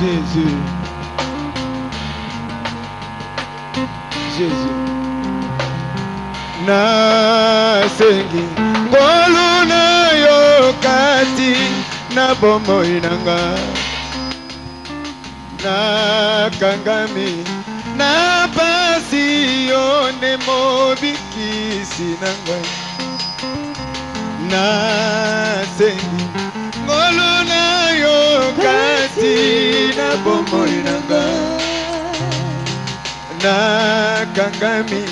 Jésus. Jésus. Nasengi ngolu na yo kati na bomoi nanga na kangami na pasi yo ne mobikisi nanga nasengi ngolu na yo kati na bomoi nanga na kangami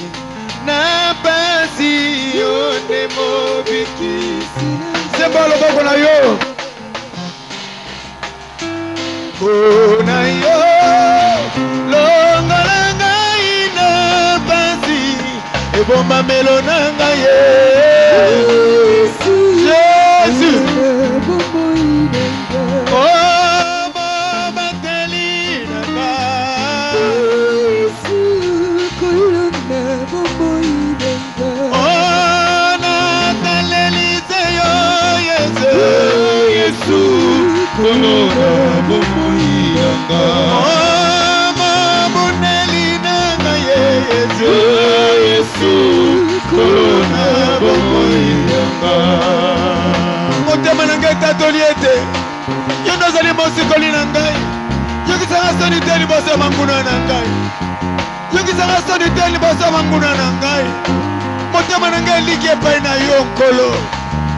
na pasi yo ne mobikisi semba loboko na yo kuna yo longola ngai na pasi ebomba melo na ngai Jésus Kolona bomoyanga mama bunelina Yesu Yesu kolona bomoyanga motema nanga katoliete yondo zali mosikoli na ngai yokisanga soni te liboso manguna na ngai yokisanga soni te liboso manguna na ngai motema nanga eliki epai na yo nkolo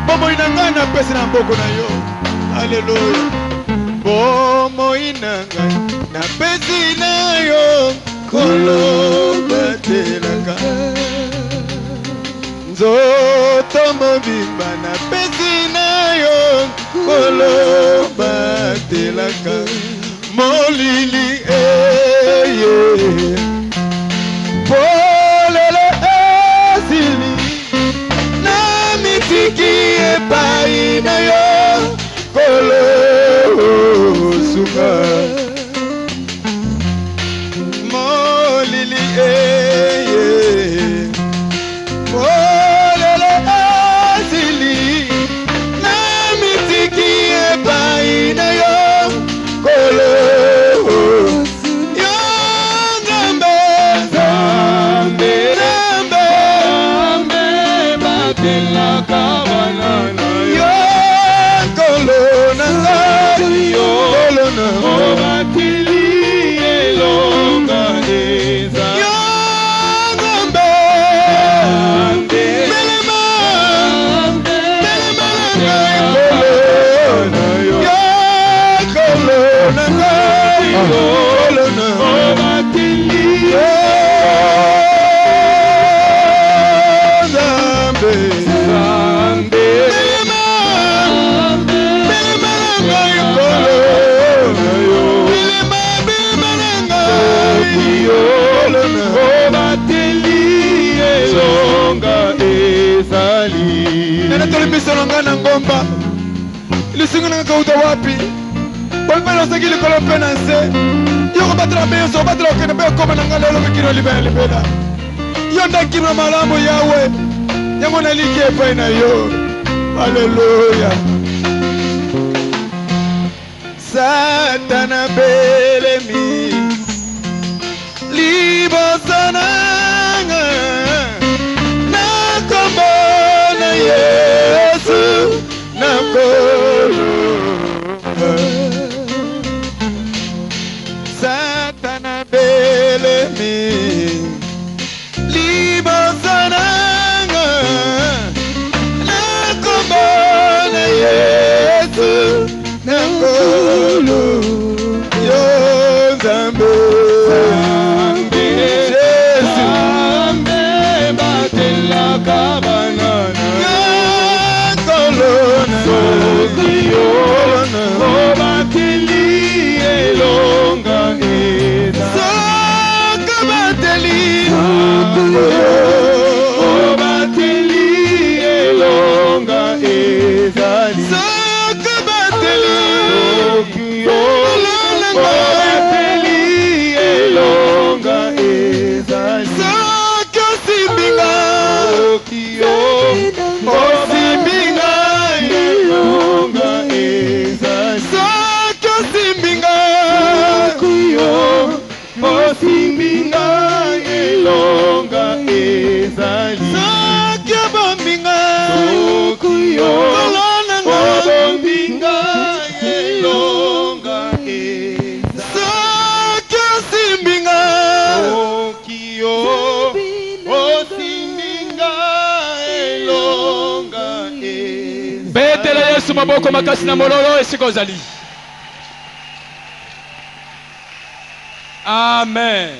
bomoi na ngai napesi na mboko na yo Alléluia. Bomoi nanga na pesi na yo kolo batelanga nzoto mobimba na pesi na yo kolo batelanga molili eye polele esili na mitiki epai na yo Kolo suka molili eye molele asili na mitiki epai na yo kolo yo nzambe nzambe nzambe batelaka banana na ngomba lisinga na kauta wapi bolmelo segili kolope na nse yoko batela meso batela okene be koma na ngalelo mikino libela libela yo ndakimna malamu yawe yango na liki epai na yo Haleluya Satana belemi libosana na kombona Yesu na kolo Satana belemi libosana na kombona Yesu na kolo yo zambe osimbinga Tokyo, kolonanga Obobinga, Elonga, Eza. soki osimbinga Tokyo, Osimbinga, Elonga, Eza. betela yesu maboko makasi na mololo esika ozali. Amen.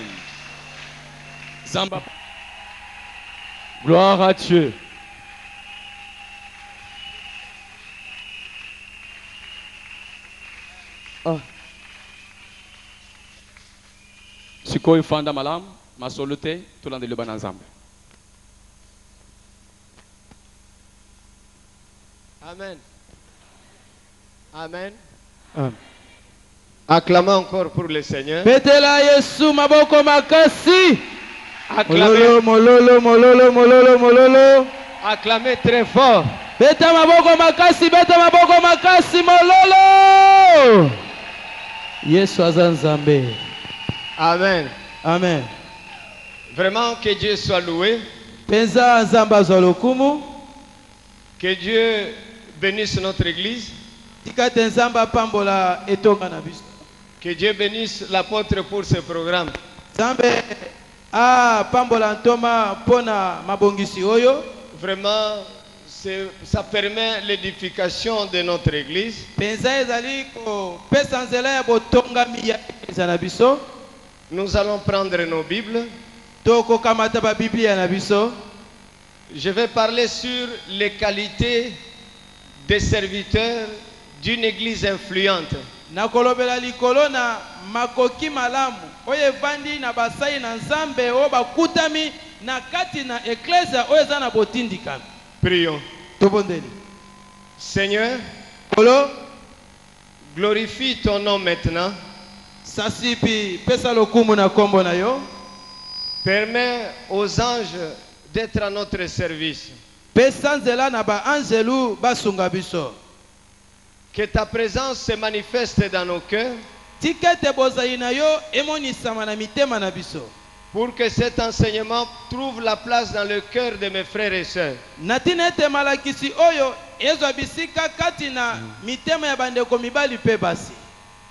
Zamba. Gloire à Dieu. Sikoyo fanda malamu masolo te tolandela bana nzambe. Amen. Amen. Acclamons encore pour le Seigneur. betela yesu maboko makasi. Acclamez, mololo. acclamez très fort. Beta maboko makasi, mololo. Yesu aza nzambe. Amen. Amen. Vraiment que Dieu soit loué. Penza nzambe azwa lokumu. Que Dieu bénisse notre église. Tika te nzambe apambola etonga na biso. Que Dieu bénisse l'apôtre pour ce programme. Nzambe apambola ntoma mpona mabongisi oyo. Vraiment, ça permet l'édification de notre église. Penza ezali kopesa nzela ya botongami ya eklezia na biso. Nous allons prendre nos Bibles. Tokokamata babiblia na biso. Je vais parler sur les qualités des serviteurs d'une église influente. Nakolobela likolo na makoki malamu oyo evandi na basai na nzambe oyo bakutami na kati na eklezia oyo eza na botindikami. Prions. Tobondeli. Seigneur, Kolo glorifie ton nom maintenant. sasipi pesa lokumu na kombo na yo. Permets aux anges d'être à notre service. Pesa nzela na baanzelu basunga biso. Que ta présence se manifeste dans nos cœurs Tika ete bozali na yo emonisama na mitema na biso. pour que cet enseignement trouve la place dans le cœur de mes frères et sœurs. Natina ete malakisi oyo ezwa bisika kati na mitema ya bandeko mibali pe basi.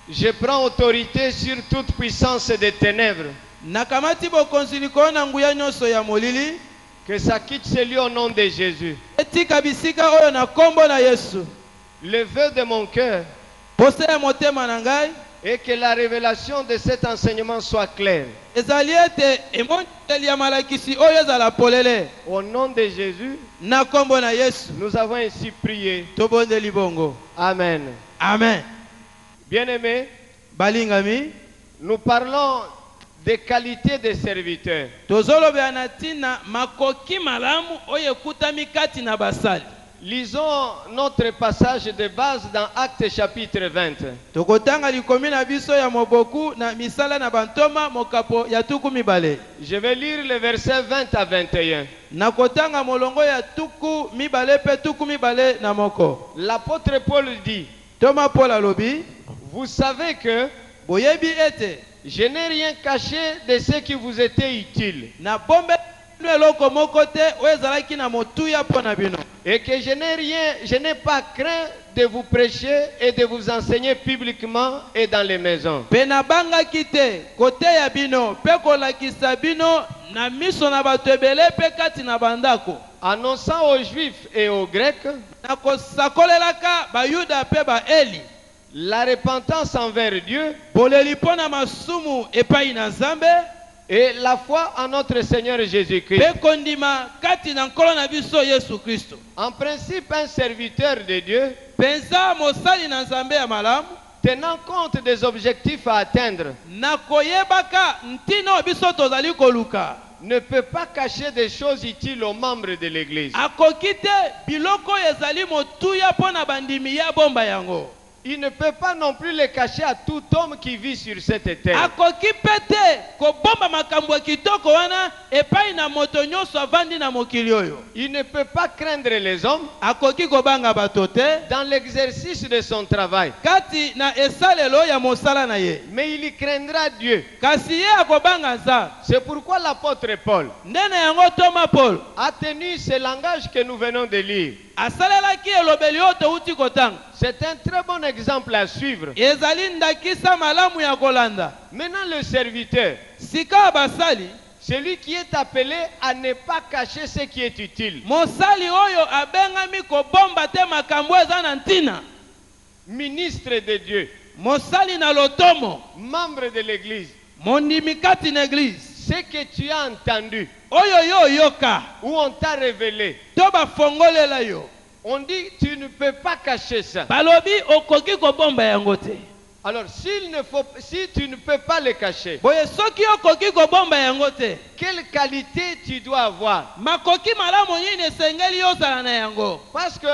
Je prends autorité sur toute puissance des ténèbres. Nakamati bokonzi likolo na nguya nyonso ya molili. Que ça quitte ce lieu au nom de Jésus. Etika bisika oyo na kombo na Yesu. Le vœu de mon cœur Poste ya motema na ngai est que la révélation de cet enseignement soit claire. ezali ete emoneli ya malakisi oyo ezala polele. Au nom de Jésus, Na kombo na Yesu nous avons ainsi prié. tobondeli bongo. Amen. Amen. Bien-aimés, Balingami nous parlons des qualités des serviteurs. tozolobela na ntina makoki malamu oyo ekutami kati na basali. Lisons notre passage de base dans Actes chapitre 20. Tokotanga likomi na biso ya moboku na misala na bantoma mokapo ya tuku mibale. Je vais lire les versets 20 à 21. Nakotanga molongo ya tuku mibale pe tuku mibale na moko. L'apôtre Paul dit, Toma Paul alobi, vous savez que boyebi ete je n'ai rien caché de ce qui vous était utile na bombe eloko moko te oyo ezalaki na motuya mpo na bino. et que je n'ai pas craint de vous prêcher et de vous enseigner publiquement et dans les maisons. Pe nabangaki te koteya bino pe kolakisa bino na miso na bato ebele pe kati na bandako. Annonçant aux Juifs et aux Grecs Na kosakolelaka bayuda pe baeli la repentance envers Dieu boleli mpo na masumu epai na Nzambe et la foi en notre Seigneur Jésus-Christ. pe kondima kati na nkolo na biso Yesu Kristo. En principe, un serviteur de Dieu, Penza mosali na Nzambe ya malamu tenant compte des objectifs à atteindre, na koyebaka ntina biso tozali koluka ne peut pas cacher des choses utiles aux membres de l'Église. akoki te biloko ezali motuya mpo na bandimi ya bomba yango. il ne peut pas non plus le cacher à tout homme qui vit sur cette terre. akoki pete kobomba makambo ya kitoko wana epai na moto nyonso avandi na mokili oyo. Il ne peut pas craindre les hommes Akoki kobanga bato te dans l'exercice de son travail. kati na esalelo ya mosala na ye, Mais il y craindra Dieu. kasi ye akobanga Nzambe. C'est pourquoi l'apôtre Paul Ndene yango Toma Paul a tenu ce langage que nous venons de lire. asalelaki elobeli oyo touti kotanga. C'est un très bon exemple à suivre. Ezali ndakisa malamu ya kolanda. Maintenant, le serviteur, Sika basali, celui qui est appelé à ne pas cacher ce qui est utile. mosali oyo abengami kobomba te makambo eza na ntina. Ministre de Dieu, Mosali na lotomo, membre de l'église, mondimi kati na église. ce que tu as entendu Oyo yo yoka, ou on t'a révélé, to bafongolela yo. on dit tu ne peux pas cacher ça. Balobi okoki kobomba yango te. Alors si tu ne peux pas le cacher, Boye soki okoki kobomba yango te, quelle qualité tu dois avoir? makoki malamu nini esengeli ozala na yango? Parce que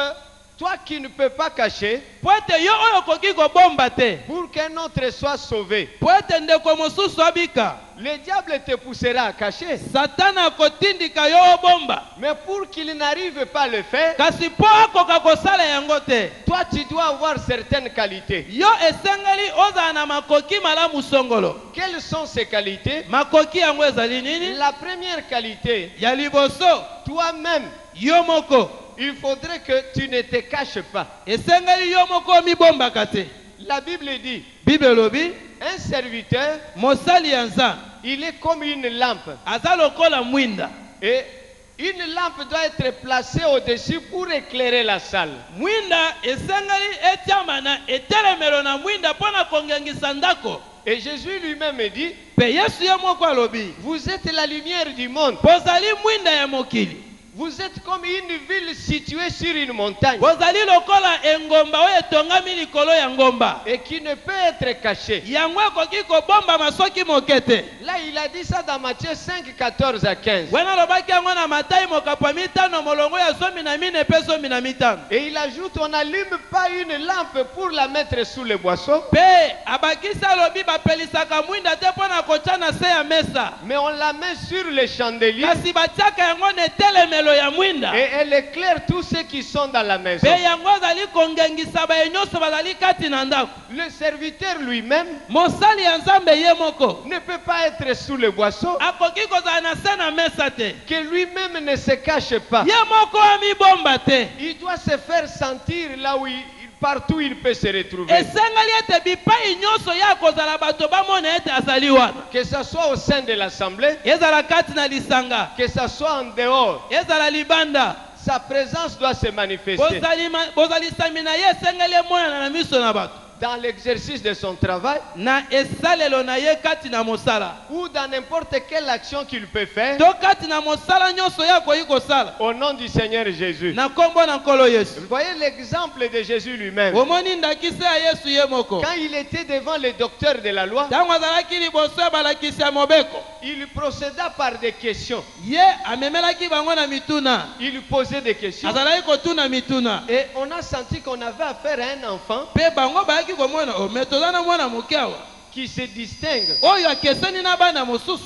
toi qui ne peux pas cacher, Po ete yo oyo okoki kobomba te, pour qu'un autre soit sauvé, po ete ndeko mosusu abika, le diable te poussera à cacher. Satana akotindika yo obomba. Mais pour qu'il n'arrive pas à le faire, Kasi po akoka kosala yango te, toi tu dois avoir certaines qualités. yo esengeli ozala na makoki malamu songolo. Quelles sont ces qualités? Makoki yango ezali nini? La première qualité, Ya liboso, toi-même, yo moko. il faudrait que tu ne te caches pas. Esengeli yo moko mibombaka te. La Bible dit, Bible lobi, un serviteur, mosali ya Nzambe il est comme une lampe. aza lokola mwinda. Et une lampe doit être placée au-dessus pour éclairer la salle. Mwinda esengeli etiama na etelemelo na mwinda mpona kongengisa ndako. Et Jésus lui-même dit, Pe Yesu ye moko alobi, vous êtes la lumière du monde. bozali mwinda ya mokili. Vous êtes comme une ville située sur une montagne Bozali lokola engomba oyo etongami likolo ya ngomba. et qui ne peut être cachée. Yango ekoki kobomba masoki moke te. Là, il a dit ça dans Matthieu 5, 14 à 15. Wana alobaki yango na Matayi mokapa mitano molongo ya zomi na mine pe zomi na mitano. Et il ajoute, on n'allume pas une lampe pour la mettre sous le boisseau, Pe abakisi alobi bapelisaka mwinda te mpona kotya na se ya mesa. mais on la met sur le chandelier Kasi batiaka yango na etelemelo ya mwinda. et elle éclaire tous ceux qui sont dans la maison. Pe yango azali kongengisa baye nyonso bazali kati na ndako. Le serviteur lui-même Mosali ya Nzambe ye moko ne peut pas être sous le boisseau, akoki kozala na se na mesa te. que lui-même ne se cache pas. Ye moko amibomba te. Il doit se faire sentir là où partout il peut se retrouver. Esengeli ete bipai nyonso ya kozala bato bamona ete azali wana. Que ce soit au sein de l'assemblée, Ezala kati na lisanga, que ce soit en dehors, ezala libanda. sa présence doit se manifester Bozalisami na ye esengeli emonana na miso na bato. dans l'exercice de son travail Na esalelo na ye kati na mosala. ou dans n'importe quelle action qu'il peut faire To kati na mosala nyonso ya koyi kosala. au nom du Seigneur Jésus. Na kombo na nkolo Yesu. Vous voyez l'exemple de Jésus lui-même. Omoni ndakisi ya Yesu ye moko. Quand il était devant les docteurs de la loi, Tango azalaki liboso ya balakisi ya mobeko. il procéda par des questions. Ye amemelaki bango na mituna. Il posait des questions. Azalaki kotuna mituna. Et on a senti qu'on avait affaire à un enfant Pe bango bayaki komona o metoza na mwana moke awa. qui se distingue. Oyo akeseni na bana mosusu.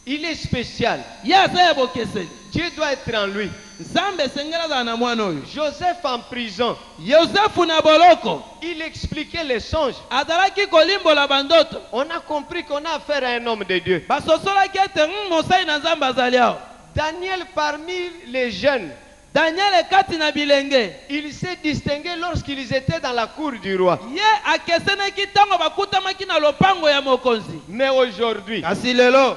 Il est spécial. Ye aza ya bokeseni. Dieu doit être en lui. Nzambe esengeli azala na mwana oyo. Joseph en prison, Yosefu na boloko il expliquait les songes. azalaki kolimbola bandoto. On a compris qu'on a affaire à un homme de Dieu. Basosolaki ete mosali na Nzambe azali awa. Daniel, parmi les jeunes, Daniel kati na bilenge. il s'est distingué lorsqu'ils étaient dans la cour du roi. Ye akesenaki ntango bakutamaki na lopango ya mokonzi. Mais aujourd'hui, Kasi lelo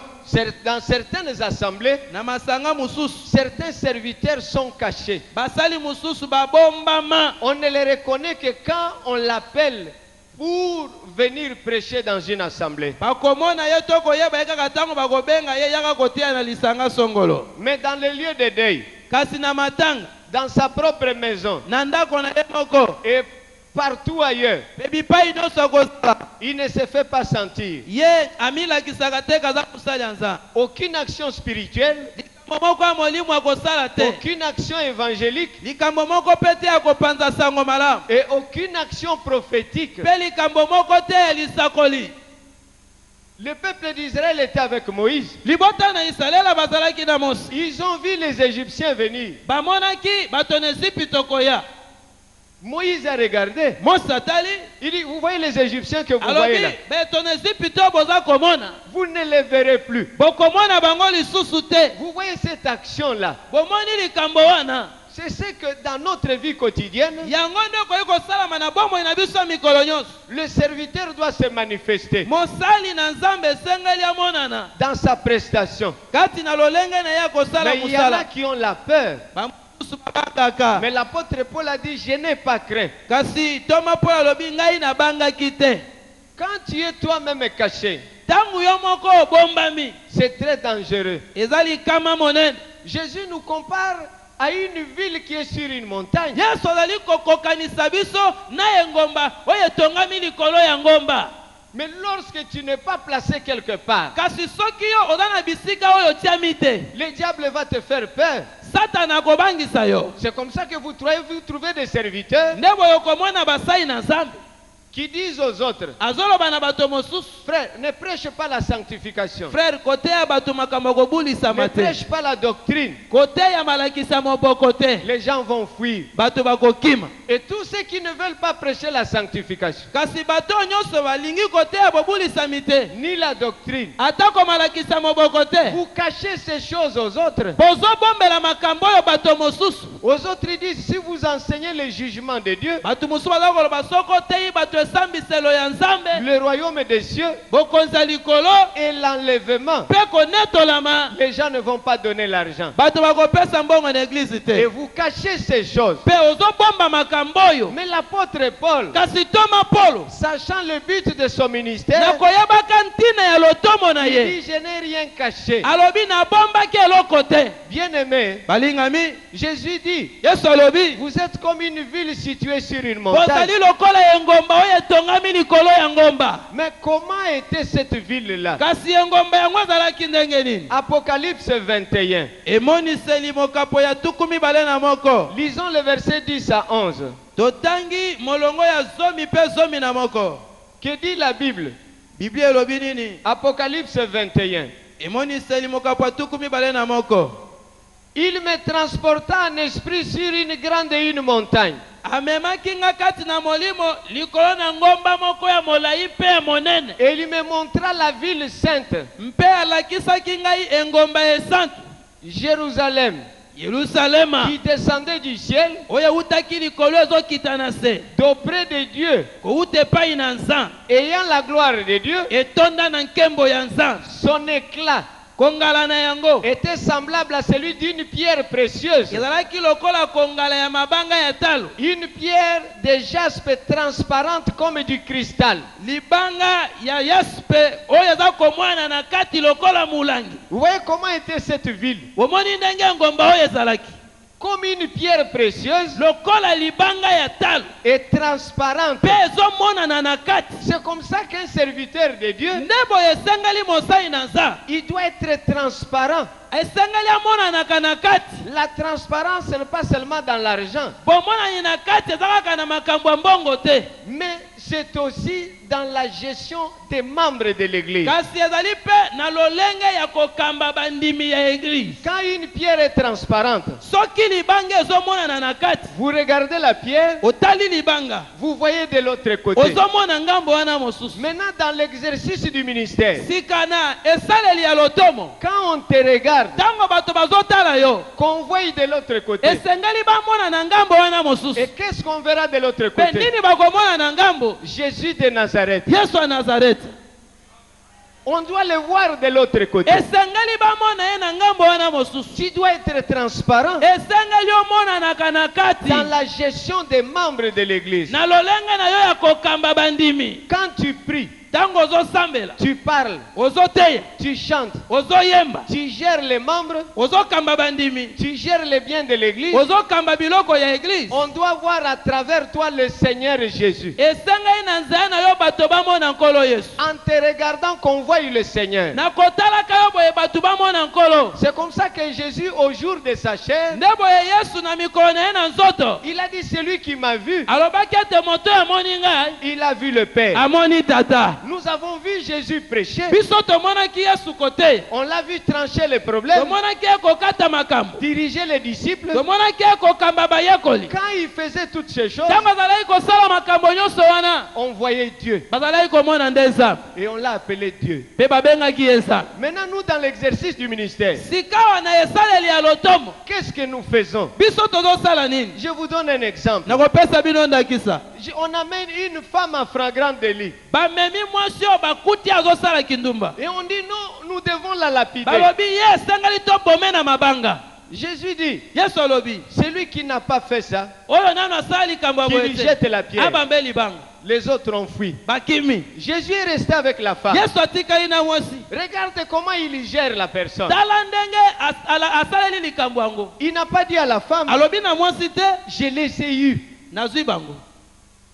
dans certaines assemblées, na masanga mususu certains serviteurs sont cachés. basali mususu babombama. On ne les reconnaît que quand on l'appelle pour venir prêcher dans une assemblée. Bakomona ye to koyeba ye kaka ntango bakobenga ye yaka kotia na lisanga songolo. Mais dans le lieu de deuil, Kasi na matanga dans sa propre maison na ndako na ye moko et partout ailleurs, pe bipai nyonso akozala il ne se fait pas sentir. ye amilakisaka te kaza mosali ya Nzambe. Aucune action spirituelle likambo moko ya molimo akosala te. aucune action évangélique Likambo moko pe te akopanza sango malamu. et aucune action prophétique. Pe likambo moko te ya lisakoli. Le peuple d'Israël était avec Moïse. Libota na Israela bazalaki na Mose. Ils ont vu les Égyptiens venir. Bamonaki bato na Ezipito koya. Moïse a regardé. Mose atali. Il dit, vous voyez les Égyptiens que vous voyez Alobi là. bato na Ezipito boza komona. Vous ne les verrez plus. Bokomona bango lisusu te. Vous voyez cette action-là. Bomoni likambo wana. C'est ce que dans notre vie quotidienne, Yango nde koyi kosalama na bomoi na biso mikolo nyonso. le serviteur doit se manifester Mosali na Nzambe esengeli amonana. dans sa prestation. Kati na lolenge na ya kosala Mais il y en a musala. qui ont la peur. Bamusu babangaka. Mais l'apôtre Paul a dit, je n'ai pas craint. Kasi Toma Paul alobi ngai na bangaki te. Quand tu es toi-même caché, Tangu yo moko obombami. c'est très dangereux. Ezali kama monene. Jésus nous compare à une ville qui est sur une montagne. Yesu azali kokokanisa biso na engomba oyo etongami likolo ya ngomba. Mais lorsque tu n'es pas placé quelque part, Kasi soki yo oza na bisika oyo otiami te, le diable va te faire peur. Satana akobangisa yo. C'est comme ça que vous trouvez des serviteurs Nde boyo komona basai na Nzambe qui disent aux autres, azoloba na bato mosusu. frère, ne prêche pas la sanctification. Frère, kote ya bato makambo kobulisama Ne te. prêche pas la doctrine. Kote ya malakisa moboko te. Les gens vont fuir. Bato bakokima. Et tous ceux qui ne veulent pas prêcher la sanctification, Kasi bato nyonso balingi kote ya bobulisami te. ni la doctrine, Atako malakisa moboko te. vous cachez ces choses aux autres. Bozobombela makambo oyo bato mosusu. Aux autres, ils disent, si vous enseignez le jugement de Dieu, Bato mosusu baza koloba soko teyi bato esambiselo ya Nzambe. le royaume des cieux Bokonzi ya likolo et l'enlèvement, mpe konetolama. les gens ne vont pas donner l'argent. Bato bakopesa mbongo na eglize Et te. vous cachez ces choses. Mpe ozobomba makambo oyo. Mais l'apôtre Paul, Kasi Toma Paulo sachant le but de son ministère, nakoyebaka ntina ya lotomo na il ye. dit, je n'ai rien caché. Alobi nabombaki eloko te. Bien-aimé, Balingami, Jésus dit, Yesu alobi vous êtes comme une ville située sur une montagne. bozali lokola engomba oyo etongami likolo ya ngomba. Mais comment était cette ville-là? Kasi engomba yango ezalaki ndenge nini? Apocalypse 21. Emoniseli mokapo ya tuku mibale na moko. Lisons le verset 10 à 11. Totangi molongo ya zomi mpe zomi na moko. Que dit la Bible? Biblia elobi nini? Apocalypse 21. Emoniseli mokapo ya tuku mibale na moko. Il me transporta en esprit sur une grande et une montagne. Amemaki nga kati na molimo likolo na ngomba moko ya molai mpe ya monene. Et il me montra la ville sainte, Mpe alakisaki ngai engomba ya esante. Jérusalem, Yerusalema qui descendait du ciel oyo eutaki likolo ezokita na se. d'auprès de Dieu, Kouta epai na Nzambe. ayant la gloire de Dieu. Etonda na nkembo ya Nzambe. Son éclat Kongala na yango était semblable à celui d'une pierre précieuse, ezalaki lokola kongala ya mabanga ya talo. une pierre de jaspe transparente comme du cristal. Libanga ya yaspe oyo eza komwana na kati lokola mulangi. Vous voyez comment était cette ville? Omoni ndenge ngomba oyo ezalaki Comme une pierre précieuse lokola libanga ya talo et transparente. mpe ezomonana na kati. C'est comme ça qu'un serviteur de Dieu, Nde boye esengeli mosali na Nzambe il doit être transparent. esengeli amonanaka na kati. La transparence, ce n'est pas seulement dans l'argent, Bomonani na kati eza kaka na makambo ya mbongo te, mais c'est aussi dans la gestion des membres de l'église. kasi ezali mpe na lolenge ya kokamba bandimi ya eglize. Quand une pierre est transparente, Soki libanga ezomonana na kati, vous regardez la pierre, otali libanga vous voyez de l'autre côté. ozomona ngambo wana mosusu. Maintenant, dans l'exercice du ministère, Sika na esaleli ya lotomo, quand on te regarde, ntango bato bazotala yo qu'on voit de l'autre côté, esengeli bamona na ngambo wana mosusu. et qu'est-ce qu'on verra de l'autre Mpe côté? nini bakomona na ngambo? Jésus de Nazareth. Yesu wa Nazareti. On doit le voir de l'autre côté. Esengeli bamona ye na ngambo wana mosusu. Tu dois être transparent Esengeli omonanaka na kati dans la gestion des membres de l'église. na lolenge na yo ya kokamba bandimi. Quand tu pries, Tango ozo sambela. tu parles, Ozo teya. tu chantes, Ozo yemba. tu gères les membres, Ozo kamba bandimi. tu gères les biens de l'église. Ozo kamba biloko ya église. On doit voir à travers toi le Seigneur Jésus. Esengai na nzela na yo bato bamona nkolo Yesu. En te regardant qu'on voie le Seigneur. Na kotalaka yo boye bato bamona nkolo. C'est comme ça que Jésus, au jour de sa chair, Nde boye Yesu na mikolo na ye na nzoto. il a dit, celui qui m'a vu, Alobaki ete moto amoni ngai. il a vu le Père. Amoni tata. Nous avons vu Jésus prêcher. Biso tomonaki Yesu kote. On l'a vu trancher les problèmes, Tomonaki ye kokata makambo. diriger les disciples. Tomonaki ye kokamba bayekoli. Quand il faisait toutes ces choses, Ntango azalaki kosala makambo nyonso wana. on voyait Dieu Bazalaki komona nde nzambe. et on l'a appelé Dieu. Mpe babengaki ye nzambe. Maintenant, nous, dans l'exercice du ministère, Sika wana esaleli ya lotomo. qu'est-ce que nous faisons? Biso tozosala nini? Je vous donne un exemple. Nakopesa bino ndakisa. On amène une femme en flagrant délit Bamemi mwasi oyo bakuti azosala kindumba. et on dit non, nous devons la lapider. Balobi ye esengali tobome na mabanga. Jésus dit, Yesu alobi. celui qui n'a pas fait ça, Oyo nano asali likambo ya qui boye lui te. jette la pierre. Abambe libanga. Les autres ont fui. Bakimi. Jésus est resté avec la femme. Yesu atikali na mwasi. Regarde comment il gère la personne. Tala ndenge asaleli likambo yango. Il n'a pas dit à la femme, Alobi na mwasi te. je les ai eus. Nazwi bango.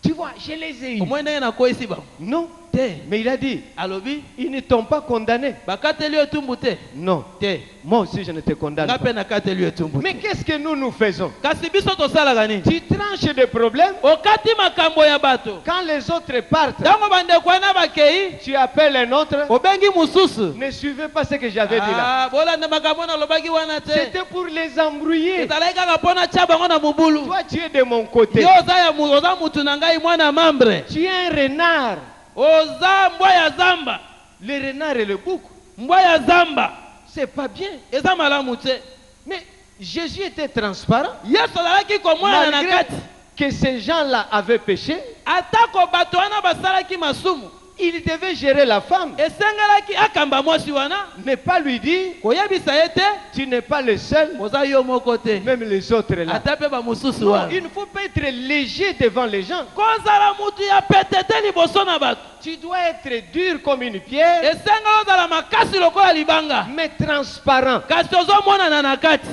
Tu vois, je les ai eus. Omoi ndenge nakoyisi bango. Non, Te. mais il a dit, Alobi. ils ne t'ont pas condamné. Bakateli etumbu te. Non, Te. moi aussi je ne te condamne Nga pas. pe nakateli etumbu Mais te. qu'est-ce que nous faisons? Kasi biso tosalaka nini? Tu tranches des problèmes. Okati makambo ya bato. Quand les autres partent, Ntango bandeko wana bakei. tu appelles un autre. Obengi mususu. Ne suivez pas ce que j'avais dit là. Ah, bolanda makambo nalobaki wana te. C'était pour les embrouiller. Ezalaki kaka mpona tia bango na mobulu. Toi, tu es de mon côté. Yo oza mutu na ngai mwana mambre. Tu es un renard. Oza mbwa ya zamba. Le renard et le bouc, Mbwa ya zamba. c'est pas bien. Eza malamu te. Mais Jésus était transparent. Yesu azalaki komona na Malgré kati. que ces gens-là avaient péché, Atako bato wana basalaki masumu. il devait gérer la femme, Esengelaki akamba mwasi wana. ne pas lui dire, Koyebisa ye te. tu n'es pas le seul, Oza yo moko te. même les autres là. Ata mpe bamosusu Non, wana. il ne faut pas être léger devant les gens. Kozala mutu ya pete te liboso na bato. Tu dois être dur comme une pierre, Esengeli ozala makasi lokola libanga. mais transparent. Kasi ozomonana na kati.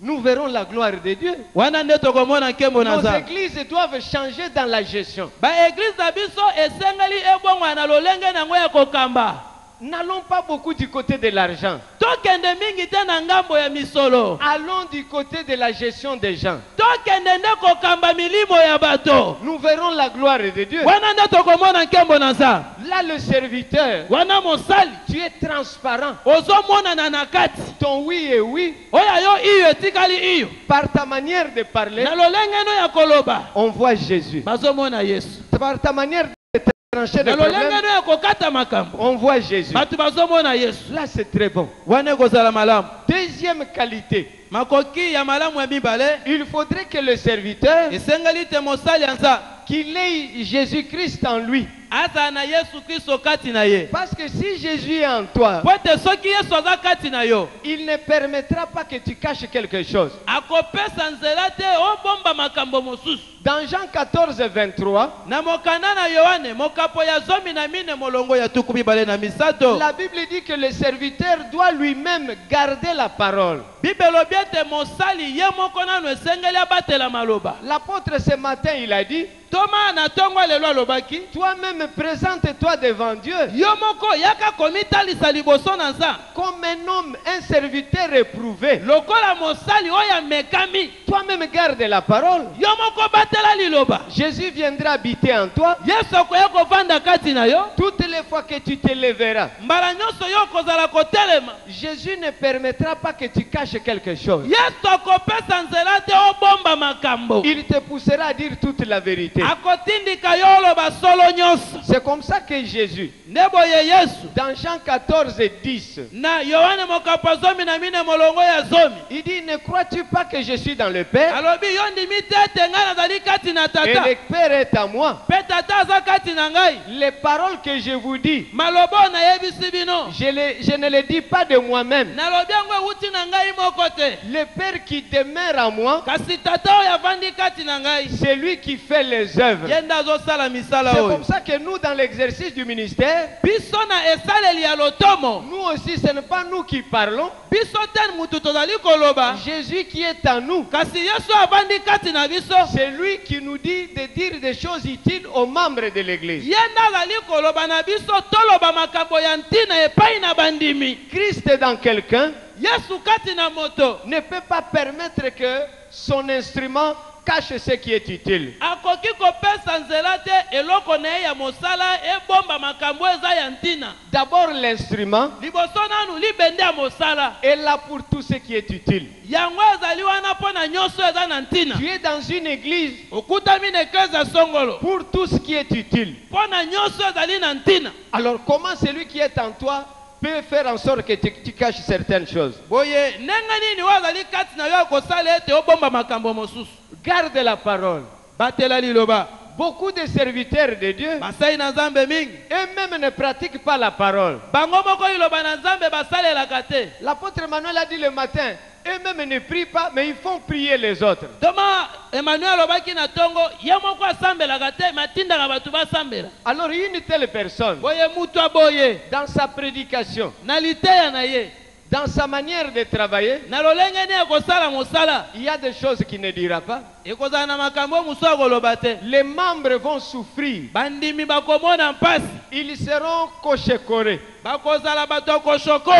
Nous verrons la gloire de Dieu. Wana nde tokomona nkembo na Nos nzambe. églises doivent changer dans la gestion. Baeglise na biso esengeli ebongwana na lolenge nango ya kokamba. N'allons pas beaucoup du côté de l'argent. Tokende mingi te na ngambo ya misolo. Allons du côté de la gestion des gens. Tokende nde kokamba milimo ya bato. Nous verrons la gloire de Dieu. Wana nde tokomona nkembo na nzambe. Là, le serviteur, Wana mosali. tu es transparent. Ozomonana na kati. Ton oui est oui. Oya yo iyo etikali iyo. Par ta manière de parler, Na lolenge no ya koloba. on voit Jésus. Bazomona Yesu. Par ta manière de trancher des Na lolenge problèmes, no ya kokata makambo. on voit Jésus. Bato bazomona Yesu. Là, c'est très bon. Wana kozala malamu. Deuxième qualité, Makoki ya malamu ya mibale. il faudrait que le serviteur, Esengeli te mosali ya nzambe. qu'il ait Jésus-Christ en lui. Aza na Yesu Kristo kati na ye. Parce que si Jésus est en toi, Po ete soki Yesu aza kati na yo. il ne permettra pas que tu caches quelque chose. Akopesa nzela te obomba makambo mosusu. Dans Jean 14, 23, Na mokanda na Yohane mokapo ya 14 molongo ya tuku mibale na misato. la Bible dit que le serviteur doit lui-même garder la parole. Bible elobi ete mosali ye moko nano esengeli abatela maloba. L'apôtre ce matin, il a dit, Toma na tongo lelo alobaki. toi-même présente-toi devant Dieu Yo moko yaka komitalisa liboso na nzambe. comme un homme, un serviteur éprouvé. Lokola mosali oyo amekami. Toi-même garde la parole. Yo moko batela liloba. Jésus viendra habiter en toi. Yesu akoya kovanda kati na yo. Toutes les fois que tu te lèveras, Mbala nyonso yo kozala kotelema. Jésus ne permettra pas que tu caches quelque chose. Yesu akopesa nzela te obomba makambo. Il te poussera à dire toute la vérité. Akotindika yo oloba solo nyonso. C'est comme ça que Jésus, Neboye Yesu. dans Jean 14, 10, Na Yohane mokapo 14 molongo ya 10. il dit, ne crois-tu pas que je suis dans le Père Alobi yo ndimi te ete ngai nazali kati na Et tata. le Père est à moi. Pe tata aza kati na ngai. Les paroles que je vous dis, Malobo na yebisi bino. je ne les dis pas de moi-même. Nalobi yango ewuti na ngai moko te. Le Père qui demeure à moi, Kasi tata oyo avandi kati na ngai. c'est lui qui fait les œuvres. Ye nde azosala misala C'est oyo. comme ça que nous, dans l'exercice du ministère, Biso na esaleli ya lotomo. nous aussi, ce n'est pas nous qui parlons. Biso te mutu tozali koloba. Jésus qui est en nous, Kasi Yesu avandi kati na biso. c'est lui qui nous dit de dire des choses utiles aux membres de l'Église. Ye nde azali koloba na biso toloba makambo ya ntina epai na bandimi. Christ est dans quelqu'un, Yesu kati na moto. ne peut pas permettre que son instrument cache ce qui est utile. Akoki kopesa nzela te eloko na ye ya mosala ebomba makambo eza ya ntina. D'abord, l'instrument Liboso nanu libende ya mosala. est là pour tout ce qui est utile. Yango ezali wana mpo na nyonso eza na ntina. Tu es dans une église Okutami na eklese ya songolo. pour tout ce qui est utile. Mpo na nyonso ezali na ntina. Alors, comment celui qui est en toi peut faire en sorte que tu caches certaines choses? Boye ndenge nini oyo azali kati na yo akosala ete obomba makambo mosusu. Garde la parole. Batela liloba. Beaucoup de serviteurs de Dieu, Basali na nzambe mingi. eux-mêmes ne pratiquent pas la parole. Bango moko liloba na nzambe basalelaka te. L'apôtre Emmanuel a dit le matin, eux-mêmes ne prient pas, mais ils font prier les autres. Toma Emmanuel alobaki na tongo ye moko asambelaka te matindaka bato basambela. Alors une telle personne, Boye mutu aboye dans sa prédication, na liteya na ye dans sa manière de travailler, na lolenge nini ekosala mosala il y a des choses qu'il ne dira pas. ekozala na makambo mosusu akoloba te. Les membres vont souffrir. Bandimi bakomona mpasi Ils seront cochecorés. bakozala bato koshoko.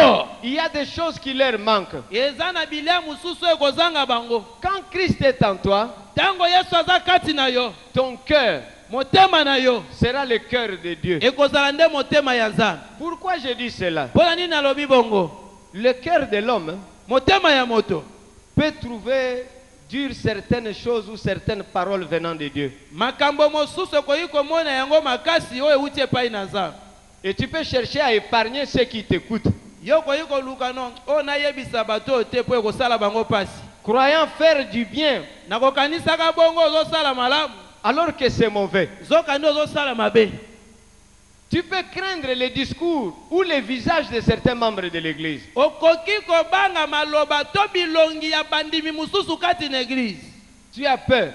Il y a des choses qui leur manquent. Eza na bilia mosusu ekozanga bango. Quand Christ est en toi, Tango Yesu aza kati na yo ton cœur motema na yo sera le cœur de Dieu. ekozala nde motema ya Nzambe. Pourquoi je dis cela? Mpona nini nalobi bongo? Le cœur de l'homme Motema ya moto peut trouver dire certaines choses ou certaines paroles venant de Dieu. makambo mosusu ekoki komona yango makasi oyo euti epai na Nzambe. Et tu peux chercher à épargner ceux qui t'écoutent. Yo okoki koluka no oyo nayebisa bato oyo te mpo ekosala bango mpasi. Croyant faire du bien Nakokanisaka bongo ozosala malamu alors que c'est mauvais. zokandi ozosala mabe. Tu peux craindre les discours ou les visages de certains membres de l'église. Okoki kobanga maloba to bilongi ya bandimi mosusu kati na eglise. Tu as peur.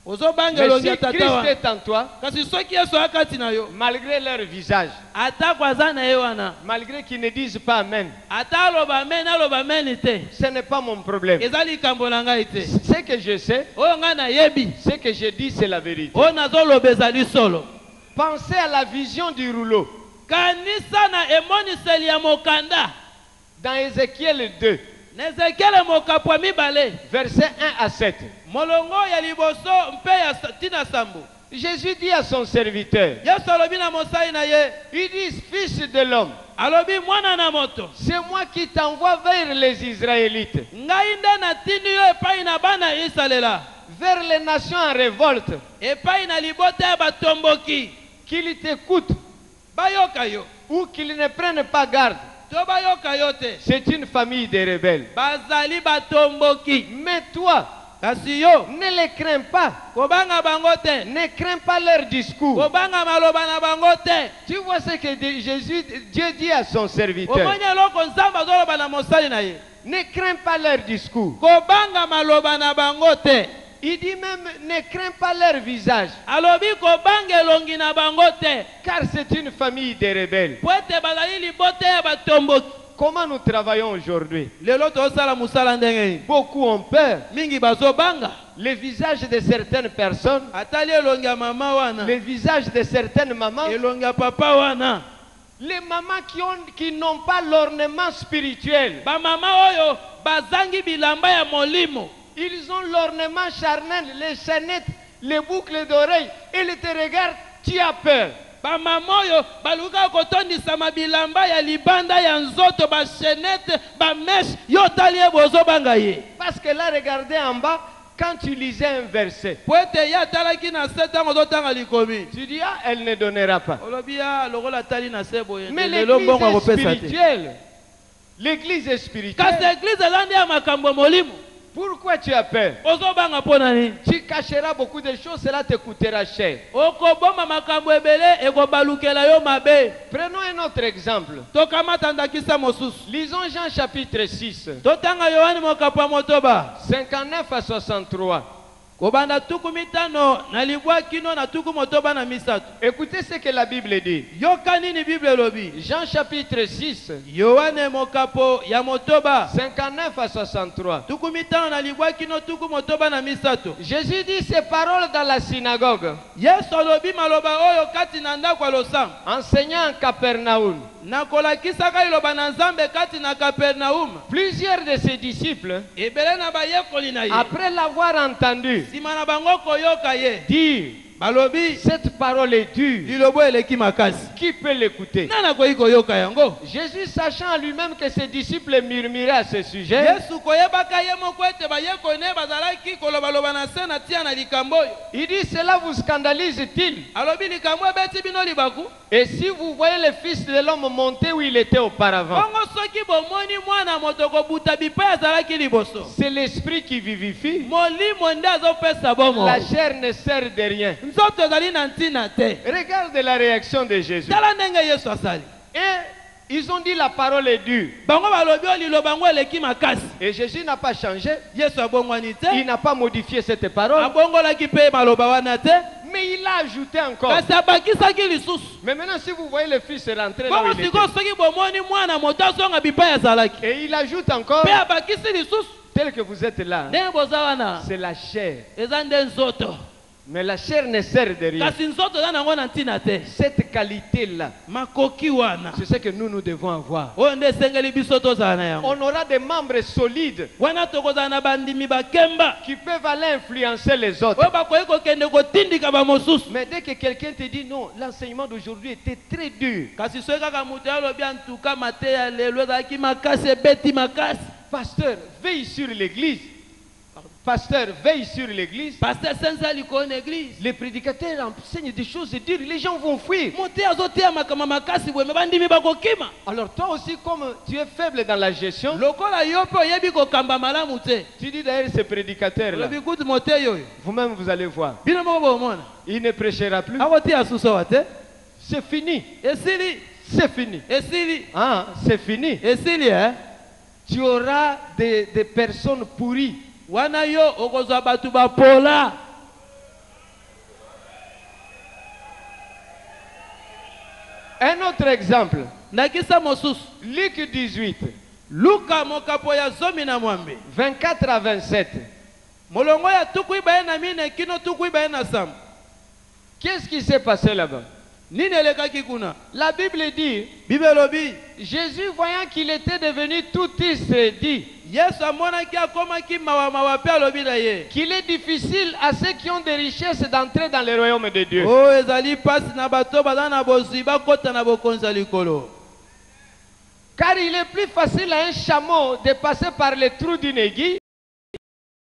Ozobanga Mais elongi si ya tata Christ wana. est en toi, Kasi soki Yesu akati na yo malgré leur visage, atako aza na ye wana malgré qu'ils ne disent pas Amen, ata aloba amen aloba amen te ce n'est pas mon problème. eza likambo na ngai te. Ce que je sais, Oyo ngai nayebi ce que je dis, c'est la vérité. oyo nazoloba ezali solo. Pensez à la vision du rouleau Kanisa na emoniseli ya mokanda dans Ézéchiel 2, na Ezekiele mokapwa mibale versets 1 à 7. molongo ya liboso mpe ya tina sambo. Jésus dit à son serviteur, Yesu alobi na mosali na ye ils disent, Fils de l'homme, alobi mwana na moto c'est moi qui t'envoie vers les Israélites, ngai nde natindi yo epai na bana ya Israela, vers les nations en révolte, epai na libota ya batomboki qu'ils t'écoutent bayoka yo ou qu'ils ne prennent pas garde. to bayoka yo te. C'est une famille de rebelles. Bazali batomboki. Mais toi, Kasi yo ne les crains pas. kobanga bango te. Ne crains pas leur discours. Kobanga maloba na bango te. Tu vois ce que Dieu dit à son serviteur. Omoni eloko Nzambe azoloba na mosali na ye. Ne crains pas leur discours. Kobanga maloba na bango te. Il dit même, ne crains pas leur visage. Alobi kobanga elongi na bango te. Car c'est une famille de rebelles. Po ete bazali libota ya batomboki. Comment nous travaillons aujourd'hui? Lelo tozosala mosala ndenge nini? Beaucoup ont peur. Mingi bazobanga. Les visages de certaines personnes, Atali elongi ya mama wana. les visages de certaines mamans, Elongi ya papa wana. les mamans qui n'ont pas l'ornement spirituel. Ba mama oyo bazangi bilamba ya molimo. Ils ont l'ornement charnel, les chaînettes, les boucles d'oreilles. Et ils te regardent, tu as peur. Ba mama oyo baluka kotondisa mabilamba ya libanda ya nzoto ba chenette ba mesh yo tali ebozo banga ye. Parce que là, regardez en bas, quand tu lisais un verset, Po ete ya talaki na se ntango ozotanga likomi. tu dis, ah, elle ne donnera pas. Olobi ya lokola tali na se boye. Mais Lelo mbongo l'église est akopesa te. spirituelle. L'église est Kasi spirituelle. eglize elandi ya makambo molimo. Pourquoi tu as peur? ozobanga mpo na nini? Tu cacheras beaucoup de choses, cela te coûtera cher. Okoboma makambo ebele ekobalukela yo mabe. Prenons un autre exemple. Tokamata ndakisa mosusu. Lisons Jean chapitre 6, Totanga Yohani mokapo ya motoba. 59 à 63. Kobanda tuku mitano na libwa kino na tuku motoba na misato. Écoutez ce que la Bible dit. Yoka nini Bible lobi? Jean chapitre 6, Yohane mokapo ya motoba. 59 à 63. Tuku mitano na libwa kino tuku motoba na misato. Jésus dit ces paroles dans la synagogue, Yesu alobi maloba oyo kati na ndako ya losambo. enseignant en Capernaum. Na kolakisaka liloba na Nzambe kati na Kapernaum. Plusieurs de ses disciples, Ebele na bayekoli na ye. après l'avoir entendu Sima na bango koyoka ye. dire, Balobi cette parole est dure, lilobo eleki makasi. qui peut l'écouter? Nana koyi koyoka yango? Jésus, sachant en lui-même que ses disciples murmuraient à ce sujet, Yesu koyebaka ye moko ete bayekoli ne bazalaki kolobaloba na se na tia na likambo oyo. il dit, cela vous scandalise-t-il? Alobi likambo ebeti bino libaku. Et si vous voyez le Fils de l'homme monter où il était auparavant, Bongo soki bomoni mwana moto kobuta bipai azalaki liboso. c'est l'esprit qui vivifie. Molimo nde azopesa bongo. La chair ne sert de rien. Nzoto ezali na ntina te. Regarde la réaction de Jésus. Tala ndenge Yesu asali. Et ils ont dit la parole est dure. Bango balobi oyo liloba ngo eleki makasi. Et Jésus n'a pas changé. Yesu abongwani te. Il n'a pas modifié cette parole. Abongolaki mpe maloba wana te. Mais il a ajouté encore. Kasi abakisaki lisusu. Mais maintenant, si vous voyez le Fils rentrer là où Bongo il était, sikoyo soki bomoni mwana moto azonga bipai azalaki. et il ajoute encore, Mpe abakisi lisusu. tel que vous êtes là, Ndenge boza wana. c'est la chair. Eza nde nzoto. Mais la chair ne sert de rien. Kasi nzoto eza nango na ntina te. Cette qualité-là, Makoki wana. c'est ce que nous devons avoir. Oyo nde esengeli biso tozala na yango. On aura des membres solides Wana tokozala na bandimi bakemba. qui peuvent aller influencer les autres. Oyo bakoki kokende kotindika bamosusu. Mais dès que quelqu'un te dit non, l'enseignement d'aujourd'hui était très dur. Kasi soki kaka moto alobi antuka mateya lelo ezalaki makasi ebeti makasi. Pasteur, veille sur l'église. Pasteur, veille sur l'église. Pasteur senza likolo na église. Les prédicateurs enseignent des choses dures, les gens vont fuir. Moto azoteya makambo makasi boye me bandimi bakokima. Alors toi aussi, comme tu es faible dans la gestion, Lokola yo mpe oyebi kokamba malamu te. tu dis d'ailleurs ces prédicateurs-là, Olobi kutu moto oyo. vous-même vous allez voir, Bino moko bomona. il ne prêchera plus. Akoteya susu awa te. C'est fini, Esili. c'est fini. Esili. Ah, c'est fini. Esili Tu auras des personnes pourries. Wana yo okozwa batu bapola. Un autre exemple, Nakisa mosusu. Luc 18, Luka mokapo ya zomi na mwambe. 24 à 27. Molongo ya tuku ibaye na mine kino tuku ibaye na sam. Qu'est-ce qui s'est passé là-bas? Nini elekaki kuna? La Bible dit, Bibelobi. Jésus voyant qu'il était devenu tout triste, dit Yesu amonaki akomaki mawa pe alobi na ye. qu'il est difficile à ceux qui ont des richesses d'entrer dans le royaume de Dieu. Oh ezali pasi na bato baza na bozwi bakota na bokonzi ya likolo. Car il est plus facile à un chameau de passer par le trou d'une aiguille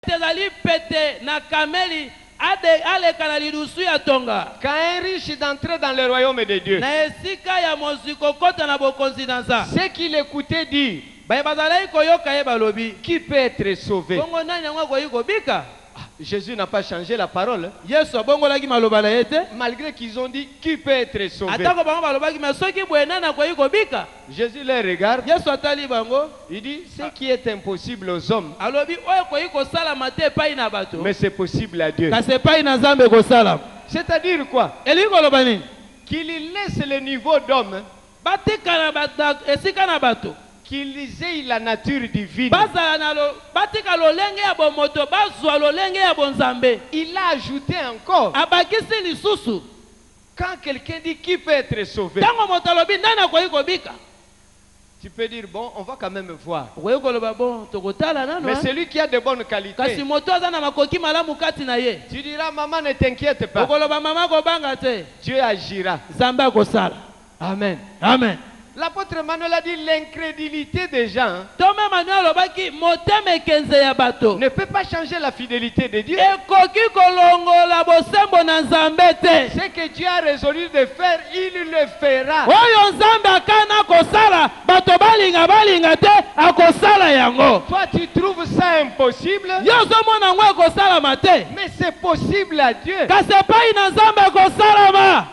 Ezali pete na kameli aleka na lidusu ya tonga. qu'à un riche d'entrer dans le royaume de Dieu. Na esika ya mozwi kokota na bokonzi na nza. Ceux qui l'écoutaient dire, Baye bazalaki koyoka ye balobi. qui peut être sauvé? Bongo nani yango akoki kobika? Jésus n'a pas changé la parole, Yesu abongolaki maloba na ye te. malgré qu'ils ont dit, qui peut être sauvé? Atako bango balobaki me soki boye nani akoki kobika? Jésus les regarde, Yesu atali bango. il dit, ce qui est impossible aux hommes, Alobi oyo koki kosalama te epai na bato. mais c'est possible à Dieu. Kasi epai na Nzambe kosalama. C'est-à-dire quoi? Elingi koloba nini? Qu'il laisse le niveau d'homme, Batika na bato esika na bato. qu'ils aient la nature divine. Bazala na lo batika lolenge ya bomoto bazwa lolenge ya bonzambe. Il a ajouté encore, Abakisi lisusu. quand quelqu'un dit qui peut être sauvé, Tango moto alobi nani akoki kobika? tu peux dire, bon, on va quand même voir. Okoki koloba bon tokotala nano. Mais celui qui a de bonnes Kasi qualités, moto aza na makoki malamu kati na ye. tu diras, maman, ne t'inquiète pas, Okoloba mama kobanga te. Dieu agira. Nzambe akosala. Amen. Amen. L'apôtre Emmanuel a dit l'incrédulité des gens Tome Emmanuel obaki motema ekenze ya bato. ne peut pas changer la fidélité de Dieu. Ekoki kolongola bosembo na Nzambe te. Ce que Dieu a résolu de faire, il le fera. Oyo Nzambe akana kosala bato balinga te akosala yango. Toi, tu trouves ça impossible, Yo ozomona ngo ekosalama te. mais c'est possible à Dieu. Kasi epai na Nzambe ekosalama.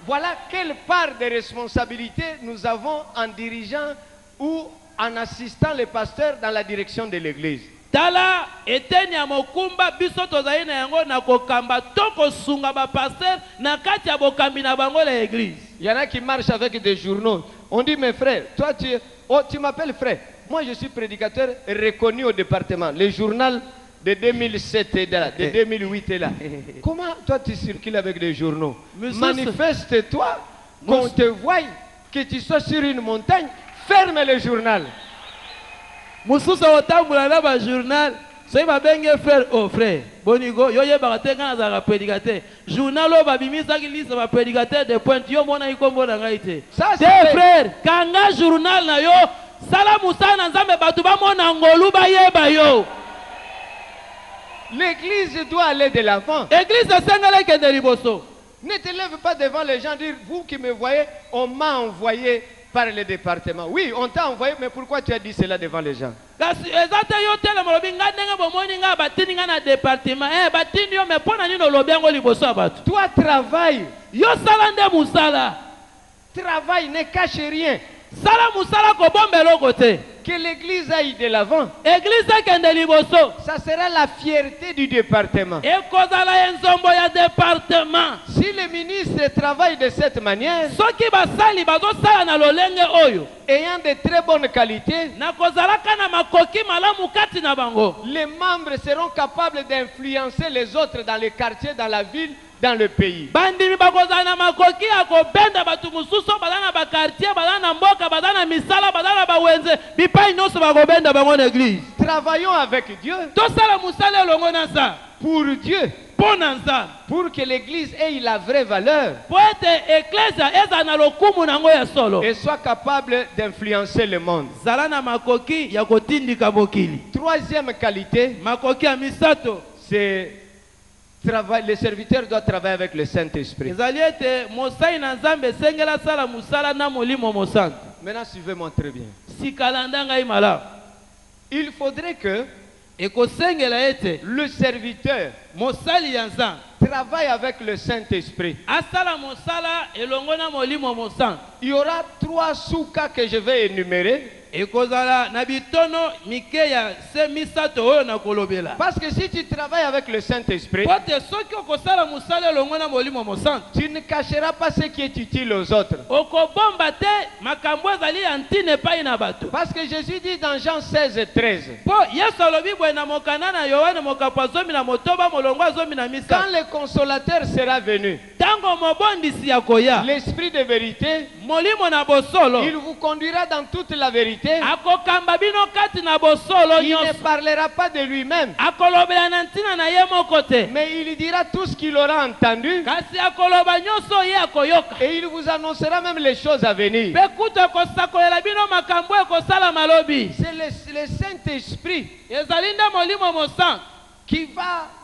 Voilà quelle part de responsabilité nous avons en dirigeant ou en assistant les pasteurs dans la direction de l'église. Tala eteni ya mokumba biso tozali na yango na kokamba to kosunga ba pasteur na kati ya bokambi na bango la église. Il y en a qui marchent avec des journaux. On dit, mes frères, toi tu m'appelles frère. Moi je suis prédicateur reconnu au département. Le journal de 2007 est là, de 2008 est là. Comment toi tu circules avec des journaux? Manifeste-toi, qu'on te voie, que tu sois sur une montagne, ferme le journal. Mususa otambula na ba journal. Soki babenge frère, oh frère, bonigo, yo yebaka te nga nazalaka prédicateur. Journal oyo babimisaki liste ba prédicateur de pointe, yo mona ikombo na ngai te. Ça, Te c'est frère, kanga journal na yo, sala musala na Nzambe bato bamona ngolu bayeba yo. L'église doit aller de l'avant. Église esengeli ekende liboso. Ne te lève pas devant les gens, dire, vous qui me voyez, on m'a envoyé par le département. Oui, on t'a envoyé, mais pourquoi tu as dit cela devant les gens? Kasi ezate yo tele molobi nga ndenge bomoni nga batini nga na département. Batini yo me pona nino lobi yango liboso ya bato. Toi, travaille. Yo sala nde musala. Travaille, ne cache rien. Sala musala kobombela kote. Que l'église aille de l'avant. Église ekende liboso. Ça sera la fierté du département. Ekozala enzombo ya département. Si les ministres travaillent de cette manière, Soki basali bazosala na lolenge oyo. ayant de très bonnes qualités, Na kozalaka na makoki malamu kati na bango. les membres seront capables d'influencer les autres dans les quartiers, dans la ville, dans le pays. Bandimi bakozala na makoki ya kobenda bato mosusu bazala na bakartier, bazala na mboka, bazala na misala, bazala na bawenze. Bipai nyonso bakobenda bango na église. Travaillons avec Dieu, Tosala musala elongo na sa. pour Dieu, Mpo na Nzambe. pour que l'église ait la vraie valeur Po ete eklesia ezala na lokumu nango ya solo. et soit capable d'influencer le monde. Zala na makoki ya kotindika mokili. Troisième qualité, Makoki ya misato. c'est le serviteur doit travailler avec le Saint-Esprit. Ezali ete mosali na Nzambe esengela sala musala na molimo mosantu. Maintenant, suivez-moi très bien. Sikala nda ngai malamu. Il faudrait que Ekosengela ete le serviteur mosali ya Nzambe travaille avec le Saint-Esprit. asala mosala elongo na molimo mosantu. Il y aura 3 sous-cas que je vais énumérer. Ekozala na bitono mike ya se misato oyo na kolobela. Parce que si tu travailles avec le Saint-Esprit, Po te soki okosala mosala elongo na molimo mosantu. tu ne cacheras pas ce qui est utile aux autres. Okobomba te makambo ezali ya ntine epai na bato. Parce que Jésus dit dans Jean 16:13, Po Yesu alobi boye na mokanda na Yohane mokapo azomi na motoba molongo azomi na quand misato. le consolateur sera venu, Tango mobondisi ya koya l'Esprit de vérité, molimo na bosolo il vous conduira dans toute la vérité. akokamba bino kati na bosolo Il ne nyonso. parlera pas de lui-même, Akolobela na ntina na ye moko te. mais il dira tout ce qu'il aura entendu Kasi akoloba nyonso ye akoyoka. et il vous annoncera même les choses à venir. Mpe kuta kosakolela bino makambo ekosala malobi. C'est le Saint-Esprit Ezali nde molimo mosantu.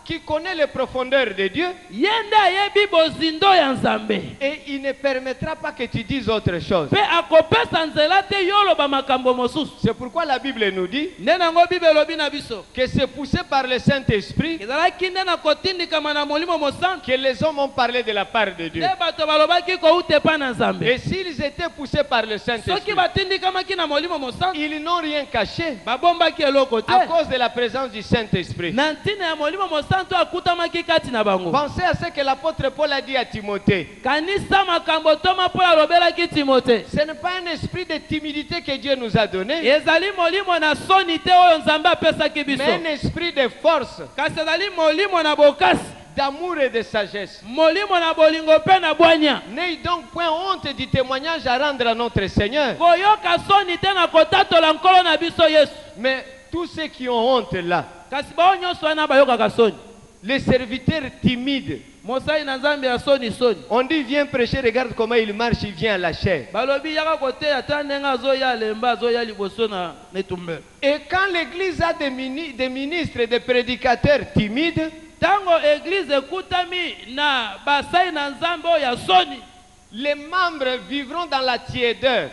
qui connaît les profondeurs de Dieu Ye nde ayebi bozindo ya Nzambe. et il ne permettra pas que tu dises autre chose. Mpe akopesa nzela te yo oloba makambo mosusu. C'est pourquoi la Bible nous dit Nde nango Bible elobi na biso. que c'est poussé par le Saint-Esprit Ezalaki nde na kotindikama na molimo mosantu. que les hommes ont parlé de la part de Dieu. Nde bato balobaki kouta epai na Nzambe. Et s'ils étaient poussés par le Soki Saint-Esprit, batindikamaki na molimo mosantu. ils n'ont rien caché Babombaki eloko te. à cause de la présence du Saint-Esprit. Na ntina ya molimo mosantu akutamaki kati na bango. Pensez à ce que l'apôtre Paul a dit à Timothée. Kanisa makambo toma mpo alobelaki Timote. Ce n'est pas un esprit de timidité que Dieu nous a donné, Ezali molimo na soni te oyo Nzambe apesaki biso. mais un esprit de force, Kasi ezali molimo na bokasi. d'amour et de sagesse. Molimo na bolingo mpe na bwanya. N'ayez donc point honte du témoignage à rendre à notre Seigneur. Koyoka soni te na kotatola nkolo na biso Yesu. Mais tous ceux qui ont honte là, Kasi bao nyonso wana bayokaka soni. Les serviteurs timides. mosali na nzambe ya soni soni. On dit viens prêcher, regarde comment il marche, il vient à la chair. Balobi yaka kote ata ndenge azoya lemba azoya liboso na netumbelo. Et quand l'église a des ministres et des prédicateurs timides, Tango église ekutami na basai na nzambe oyo ya soni, les membres vivront dans la tiédeur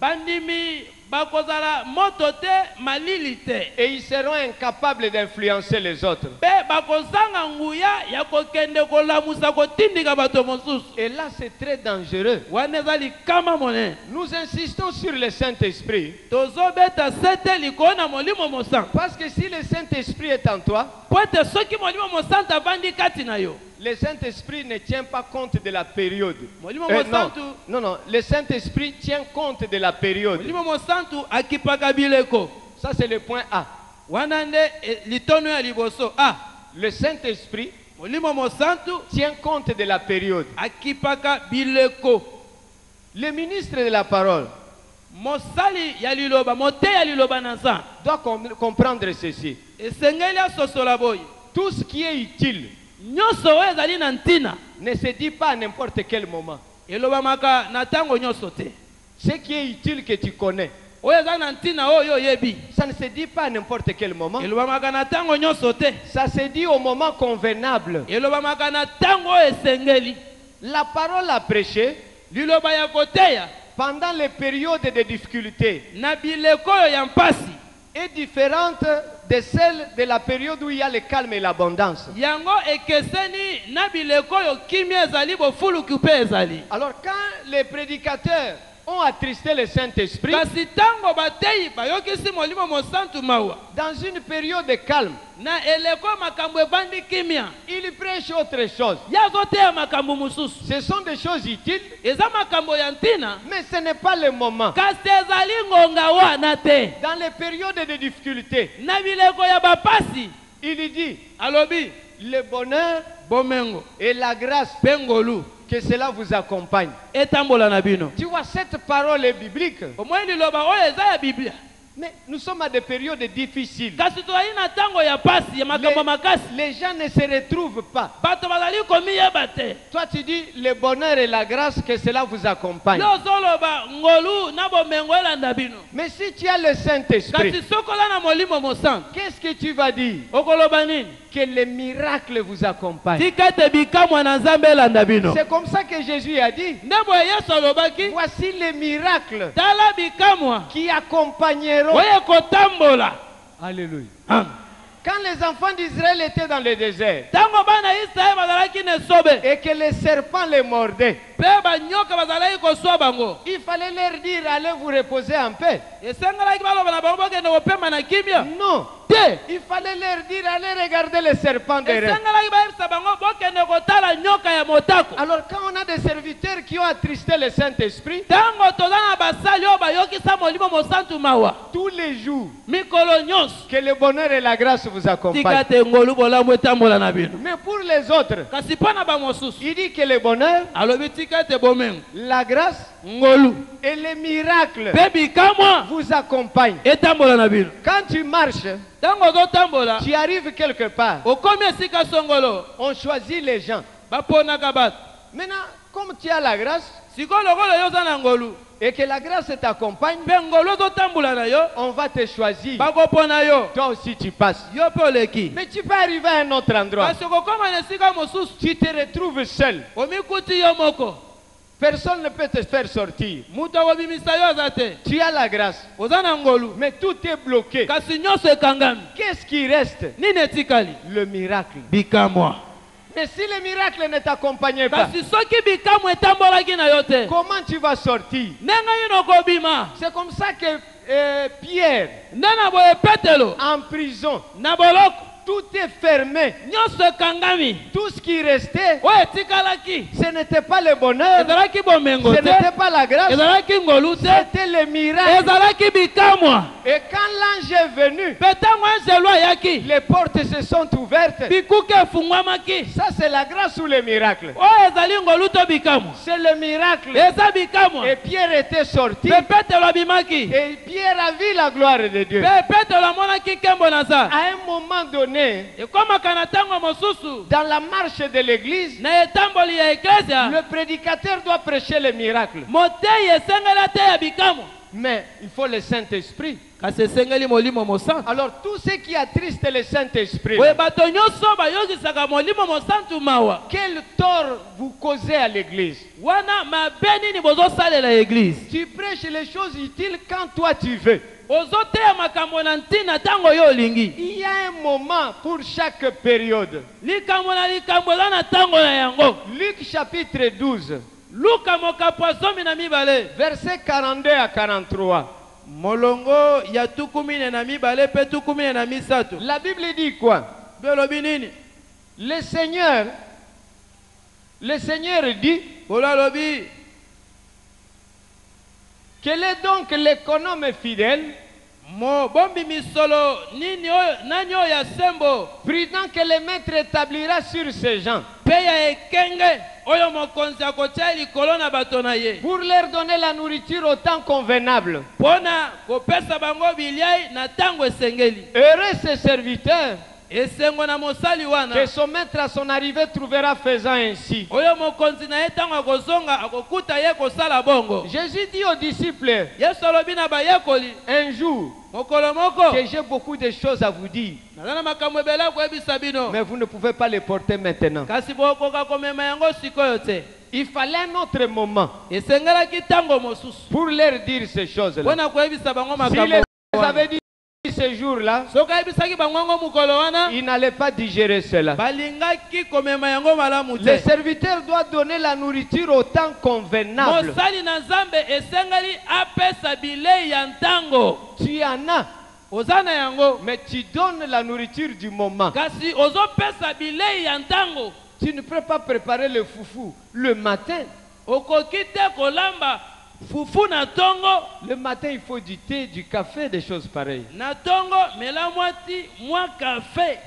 bandimi bakozala moto te malili te. et ils seront incapables d'influencer les autres. Pe bakozanga nguya ya kokende kolamusa kotindika bato mosusu. Et là, c'est très dangereux. Wana eza likama monene. Nous insistons sur le Saint-Esprit Tozobeta sete likolo na molimo mosantu. parce que si le Saint-Esprit est en toi, Po ete soki molimo mosantu avandi kati na yo, le Saint-Esprit ne tient pas compte de la période. molimo Non, mosantu non, le Saint-Esprit tient compte de la période. molimo mosantu akipaka bileko. Ça, c'est le point A. Wana nde litono ya liboso. Le Saint-Esprit Molimo mosantu tient compte de la période. akipaka bileko. Le ministre de la parole Mosali ya liloba, mote ya liloba na nzambe doit comprendre ceci. esengeli asosola boye. Tout ce qui est utile Nyonso oyo ezali na ntina ne se dit pas à n'importe quel moment. elobamaka na ntango nyonso te. Ce qui est utile que tu connais, Oyo ezali na ntina oyo oyebi ça ne se dit pas à n'importe quel moment. elobamaka na ntango nyonso te. Ça se dit au moment convenable. elobamaka na ntango oyo esengeli. La parole à prêcher Liloba ya koteya pendant les périodes de difficulté na bileko oyo ya mpasi est différente de celle de la période où il y a le calme et l'abondance. yango ekeseni na bileko oyo kimia ezali bofuluki mpe ezali. Alors quand les prédicateurs ont attristé le Saint-Esprit, Kasi ntango bateyi bayokisi molimo mosantu mawa dans une période de calme, na eleko makambo evandi kimia, ils prêchent autre chose. ye azoteya makambo mosusu. Ce sont des choses utiles, Eza makambo ya ntina, mais ce n'est pas le moment. kasi ezali ngonga wana te. Dans les périodes de difficulté, Na bileko ya bapasi il dit alobi le bonheur bomengo et la grâce, mpe ngolu que cela vous accompagne. etambola na bino. Tu vois, cette parole est biblique. Omoi liloba oyo eza ya biblia, Mais nous sommes à des périodes difficiles. kasi tozali na ntango ya pasi ya makambo makasi. Les gens ne se retrouvent pas. Bato bazali komiyeba te. Toi, tu dis le bonheur et la grâce, que cela vous accompagne. Yo ozoloba ngolu na bomengo elanda bino. Mais si tu as le Saint-Esprit, Kasi sokola na molimo mosantu qu'est-ce que tu vas dire? okoloba nini? Que les miracles vous accompagnent. Tika ete bikamwa na nzambe elanda bino. C'est comme ça que Jésus a dit. Nde boye Yesu alobaki Voici les miracles tala bikamwa qui accompagneront. oyo ekotambola. Alléluia. Amen. Quand les enfants d'Israël étaient dans le désert Ntango bana Israele bazalaki na esobe et que les serpents les mordaient, mpe banyoka bazalaki koswa bango, il fallait leur dire allez vous reposer en paix. esengelaki baloba na bango bokende kopema na kimia Non. te. Il fallait leur dire allez regarder les serpents de rêve. Esengelaki bayebisa bango bokende kotala nyoka ya motako. Alors quand on a des serviteurs qui ont attristé le Saint-Esprit, Ntango toza na basali oyo bayokisa molimo mosantu mawa tous les jours, mikolo nyonso, que le bonheur et la grâce vous tika accompagnent. te ngolu bolamu etambola na bino. Mais pour les autres, Kasi mpo na bamosusu il dit que le bonheur, alobi tika ete bomengo la grâce ngolu et les miracles mpe bikamwa vous accompagnent. etambola na bino. Quand tu marches, Ntango ozotambola tu arrives quelque part, okomi esika songolo, on choisit les gens. baponaka bato. Maintenant, comme tu as la grâce Sikoyo lokola yo oza na ngolu et que la grâce t'accompagne, mpe ngolu ozotambola na yo, on va te choisir. bakopona yo, Toi aussi tu passes. yo mpe oleki. Mais tu peux arriver à un autre endroit. Kasi okokoma na esika mosusu Tu te retrouves seul. omikuti yo moko, Personne ne peut te faire sortir. moto akobimisa yo aza te. Tu as la grâce, Oza na ngolu mais tout est bloqué. kasi nyonso ekangami. Qu'est-ce qui reste? Nini etikali? Le miracle. Bikamwa. Mais si le miracle ne t'accompagnait pas, Kasi soki bikamwa etambolaki na yo te, comment tu vas sortir? ndenge nini okobima? C'est comme ça que Pierre, Nde na boye Petelo en prison, na boloko tout est fermé. nyonso ekangami. Tout ce qui restait, Oyo etikalaki ce n'était pas le bonheur, ezalaki bomengo ce te, n'était pas la grâce, ezalaki ngolu te, c'était le miracle. ezalaki bikamwa. Et quand l'ange est venu, Mpe ntango anjelu ayaki, les portes se sont ouvertes. bikuke efungwamaki. Ça, c'est la grâce ou le miracle? Oyo ezali ngolu to bikamwa, C'est le miracle. eza bikamwa. Et Pierre était sorti. Mpe Petelo abimaki, Et Pierre a vu la gloire de Dieu. mpe Petelo amonaki nkembo na Nzambe. À un moment donné, donné, ekomaka na ntango mosusu dans la marche de l'église, na etamboli ya eklesia le prédicateur doit prêcher les miracles. motei esengeli ateya bikamwa Mais il faut le Saint-Esprit. kasi esengeli molimo mosantu. Alors tout ce qui attriste le Saint-Esprit, boye bato nyonso bayokisaka molimo mosantu mawa quel tort vous causez à l'église? wana mabe nini bozosalela eglize. Tu prêches les choses utiles quand toi tu veux. ozoteya makambo na ntina ntango yo olingi. Il y a un moment pour chaque période. likambo na likambo eza na ntango na yango. Luc chapitre 12, luka mokapo zomi na mibale versets 42 à 43. molongo ya tukumine na mibale pe tukumine na misato. La Bible dit quoi? belobi nini? Le Seigneur dit, bolalobi quel est donc l'économe fidèle, mo bombi misolo nini oyo nani oyo ya sembo prudent que le maître établira sur ces gens, pe ya ekenge oyo mokonzi akotia likolo na bato na ye pour leur donner la nourriture au temps convenable. mpona kopesa bango biliai na ntango esengeli. Heureux ce serviteur esengo na mosali que wana son maître à son arrivée trouvera faisant ainsi. oyo mokonzi na ye ntango akozonga akokuta ye kosala bongo. Jésus dit aux disciples, yesu alobi na bayekoli un jour, mokolo moko que j'ai beaucoup de choses à vous dire, naza na makambo ebele koyebisa bino mais vous ne pouvez pas les porter maintenant. kasi bokoka komema yango sikoyo te. Il fallait un autre moment esengelaki ntango mosusu pour leur dire ces choses-là. mpona koyebisa bango Si makambo les wana. avaient dit ce jour-là, soki ayebisaki bango yango mokolo wana ils n'allaient pas digérer cela. balingaki komema yango malamu Le te. serviteur doit donner la nourriture au temps convenable. mosali na nzambe esengeli apesa bilei ya ntango. Tu en as, oza na yango mais tu donnes la nourriture du moment. kasi ozopesa bilei ya ntango. Tu ne peux pas préparer le foufou le matin. okoki te kolamba fufu na ntongo. Le matin, il faut du thé, du café, des choses pareilles. na ntongo mela mwati mwa kafe.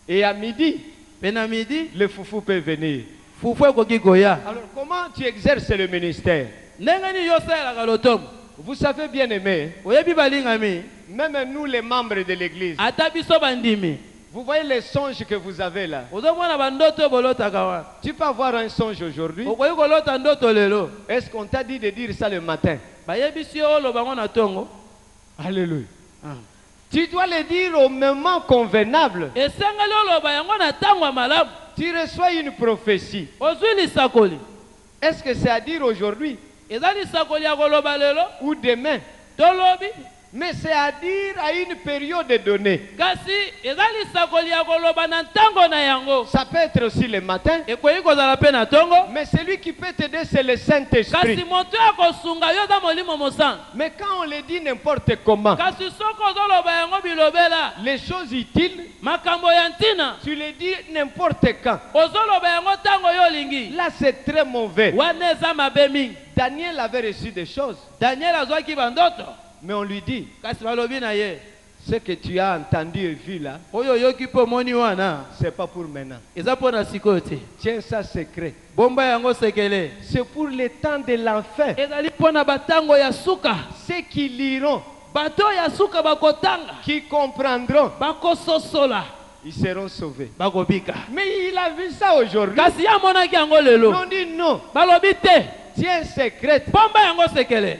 Et à midi, pe na midi le foufou peut venir. fufu ekoki koya. Alors, comment tu exerces le ministère? ndenge nini yo osalelaka lotomo. Vous savez bien aimé, oyebi balingami même nous les membres de l'église, ata biso bandimi vous voyez les songes que vous avez là. ozomona bandoto oyo bolotaka wana. Tu peux avoir un songe aujourd'hui. okoki kolota ndoto lelo. Est-ce qu'on t'a dit de dire ça le matin? bayebisi yo oloba ngo na ntongo. Alléluia. Tu dois le dire au moment convenable. esengeli oloba yango na ntango ya malamu. Tu reçois une prophétie. ozwi lisakoli. Est-ce que c'est à dire aujourd'hui eza lisakoli ya koloba lelo ou demain? tolobi. Mais c'est à dire à une période donnée. kasi eza lisakoli ya koloba na ntango na yango. Ça peut être aussi le matin. ekoki kozala mpe na ntongo. Mais celui qui peut t'aider, c'est le kasi Saint-Esprit. moto ya kosunga yo eza molimo mosantu. Mais quand on le dit n'importe comment, kasi soki ozoloba yango bilobela les choses utiles, makambo ya ntina tu le dis n'importe quand. ozoloba yango ntango yo olingi. Là, c'est très mauvais. wana eza mabe mingi. Daniel avait reçu des choses, daniel azwaki bandoto. mais on lui dit, kasi balobi na ye ce que tu as entendu et vu là, oyo oyoki mpe omoni wana c'est pas pour maintenant. eza mpo na sikoyo te. Tiens ça secret. bomba yango sekele. C'est pour le temps de l'enfer. ezali mpo na batango ya suka. Ceux qui liront, bato ya suka bakotanga qui comprendront, bakososola ils seront sauvés. bakobika. Mais il a vu ça aujourd'hui. kasi ye amonaki yango lelo. On dit non. balobi te. Tiens secret. bomba yango sekele.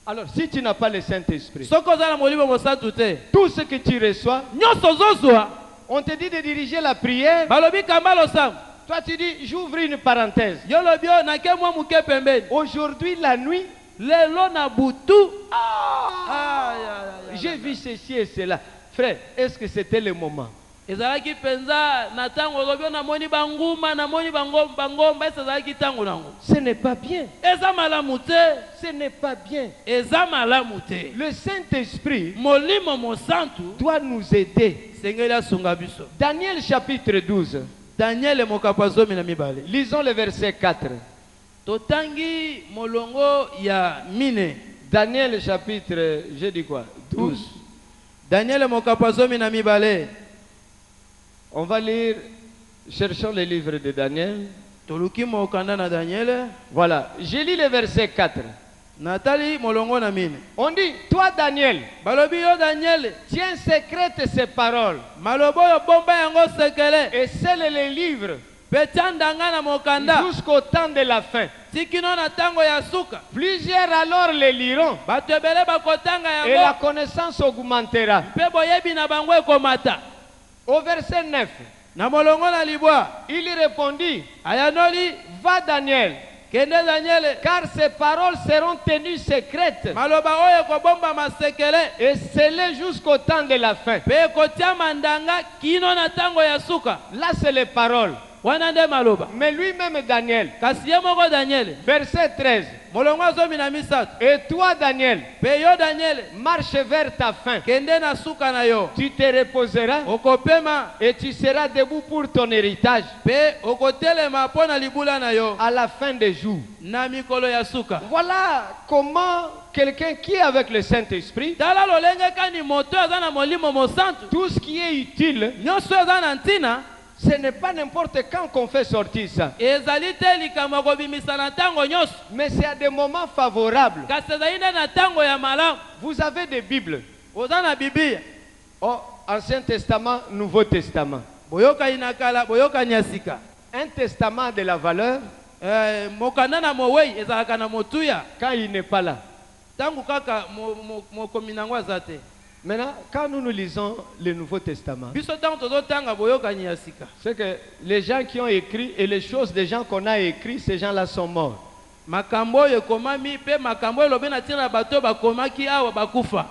Alors, si tu n'as pas le Saint-Esprit, soki oza na molimo mosantu te tout ce que tu reçois, nyonso ozozwa. on te dit de diriger la prière. balobi kamba losambo. Toi, tu dis, j'ouvre une parenthèse. yo lobi oyo nake mwa moke pembeni. Aujourd'hui, la nuit, lelo na butu. j'ai vu ceci et cela. Frère, est-ce que c'était le moment? ezalaki mpenza na ntango olobi namoni banguma namoni bangomba esi ezalaki ntango nango. Ce n'est pas bien. eza malamu te. Ce n'est pas bien. eza malamu te. Le Saint-Esprit molimo mosantu doit nous aider. sengeli asunga biso. Daniel chapitre 12. daniele mokapo zomi na mibale. Lisons le verset 4. totangi molongo ya mine. Daniel chapitre, j'ai dit quoi? 12. daniele mokapo zomi na mibale. On va lire, cherchons le livre de Daniel. toluki mokanda na daniele. Voilà, j'ai lu le verset 4. Nathalie molongo na mine. On dit, toi Daniel, Balobi yo Daniel. tiens secrète ces paroles Malobo yo bomba yango sekele. et scelle les livres Petandanga na mokanda. jusqu'au temps de la fin. Tikino na tango ya suka. Plusieurs alors les liront Bato ebele bakotanga et la yango. connaissance augmentera. Pe boyebi na bango ekomata. Au verset 9, Na molongo na libwa. il répondit, Ayanoli. va Daniel, Kende Daniel. car ces paroles seront tenues secrètes Maloba oyo kobomba masekele. et scellées jusqu'au temps de la fin. Pe kotia mandanga kino na tango ya suka. Là, c'est les paroles. Wana nde maloba. Mais lui-même, Daniel, Kasi ye moko Daniel. verset 13, Molongo azomi na misato. et toi, Daniel, Pe yo Daniel. marche vers ta fin. Kende na suka na yo. Tu te reposeras Okopema. et tu seras debout pour ton héritage Pe okotelema mpo na libula na yo. à la fin des jours. Na mikolo ya suka. Voilà comment quelqu'un qui est avec le Saint-Esprit, Tala lolenge kani moto aza na molimo mosantu. tout ce qui est utile, Nyonso aza na ntina. ce n'est pas n'importe quand qu'on fait sortir ça, Ezali te likambo kobimisa na ntango nyonso. mais c'est à des moments favorables. Kasi ezali nde na ntango ya malamu. Vous avez des Bibles, Oza na Biblia. oh, Ancien Testament, Nouveau Testament. Boyokani na kala, boyokani ya sika. Un testament de la valeur Mokanda na mowei ezalaka na motuya. quand il n'est pas là. Tangu kaka mokomi nango aza te. Maintenant, quand nous lisons le Nouveau Testament, Biso tango tozotanga boyokani ya sika. c'est que les gens qui ont écrit et les choses des gens qu'on a écrits, ces gens-là sont morts. Makambo oyo ekomami pe makambo oyo elobi na ntina na bato bakomaki awa bakufa.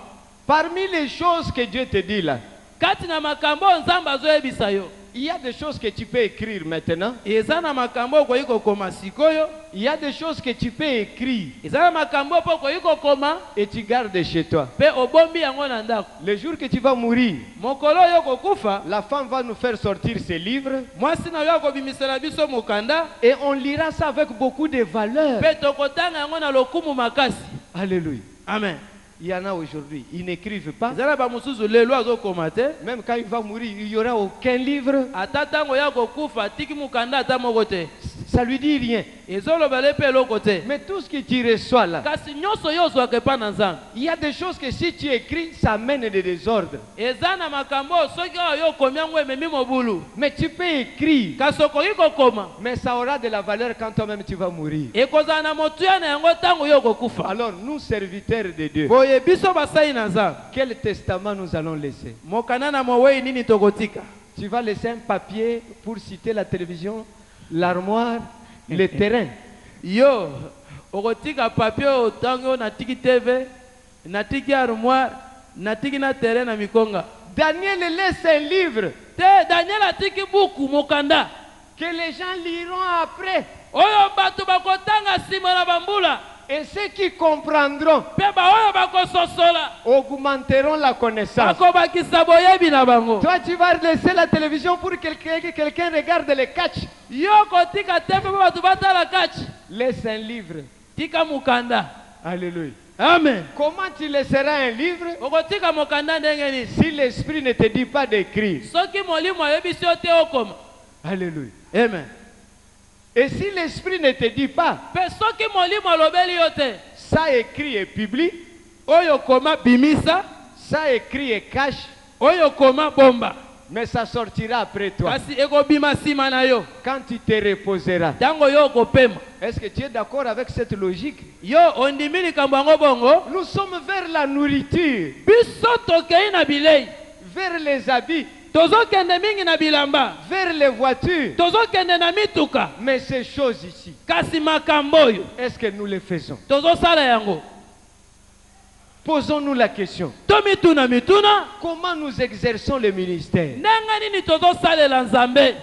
Parmi les choses que Dieu te dit là, Kati na makambo oyo Nzambe azoyebisa yo. il y a des choses que tu peux écrire maintenant. Eza na makambo okoki kokoma sikoyo. Il y a des choses que tu peux écrire Eza na makambo mpo okoki kokoma et tu gardes chez toi. pe obombi yango na ndako. Le jour que tu vas mourir, Mokolo oyo kokufa, la femme va nous faire sortir ses livres mwasi na yo akobimisela biso mokanda et on lira ça avec beaucoup de valeur. pe tokotanga yango na lokumu makasi. Alléluia. Amen. Il y en a aujourd'hui, ils n'écrivent pas. Eza na bamosusu lelo azokoma te. Même quand il va mourir, il n'y aura aucun livre. Ata ntango ya kokufa atiki mokanda ata moko te. Ça lui dit rien. Ezolobela mpe eloko te. Mais tout ce que tu reçois là, Kasi nyonso yo ozwaka epa na Nzambe. il y a des choses que si tu écris, ça amène des désordres. Eza na makambo oyo soki oyo yo okomi yango ememi mobulu. Mais tu peux écrire, Kasi okoki kokoma. mais ça aura de la valeur quand toi-même tu vas mourir. Ekozala na motuya na yango ntango yo okokufa. Alors, nous, serviteurs de Dieu, Boye biso basali na Nzambe. quel testament nous allons laisser? Mokanda na mowei nini tokotika? Tu vas laisser un papier pour citer la télévision, l'armoire, le terrain. Yo, okotika papier oyo ntango oyo natiki TV, natiki armoire, natiki na terrain na mikonga. Daniel laisse un livre Te Daniel atiki buku mokanda. que les gens liront après. Oyo bato bakotanga nsima na bambula. Et ceux qui comprendront Pe baoyo bakososola. augmenteront la connaissance. Bakobakisa boyebi na bango. Toi, tu vas laisser la télévision pour que quelqu'un regarde les catchs. Yo kotika TV pe bato batala kachi. Laisse un livre. Tika mokanda. Alléluia. Amen. Comment tu laisseras un livre Okotika mokanda ndenge nini? si l'esprit ne te dit pas d'écrire? Soki molimo ayebisi yo te okoma. Alléluia. Amen. Et si l'esprit ne te dit pas, Pe soki molimo alobeli yo te. ça écrit et publie, Oyo koma bimisa. ça écrit et cache, Oyo koma bomba. mais ça sortira après toi. Kasi ekobima nsima na yo. Quand tu te reposeras. Ntango yo okopema. Est-ce que tu es d'accord avec cette logique? Yo ondimi likambo yango bongo. Nous sommes vers la nourriture, Biso tokei na bilei. vers les habits, Tozokende mingi na bilamba. vers les voitures. Tozokende na mituka. Mais ces choses ici, Kasi makambo oyo. est-ce que nous les faisons? Tozosala yango. Posons-nous la question. Tomituna mituna. Comment nous exerçons le ministère? Ndenge nini tozosalela Nzambe.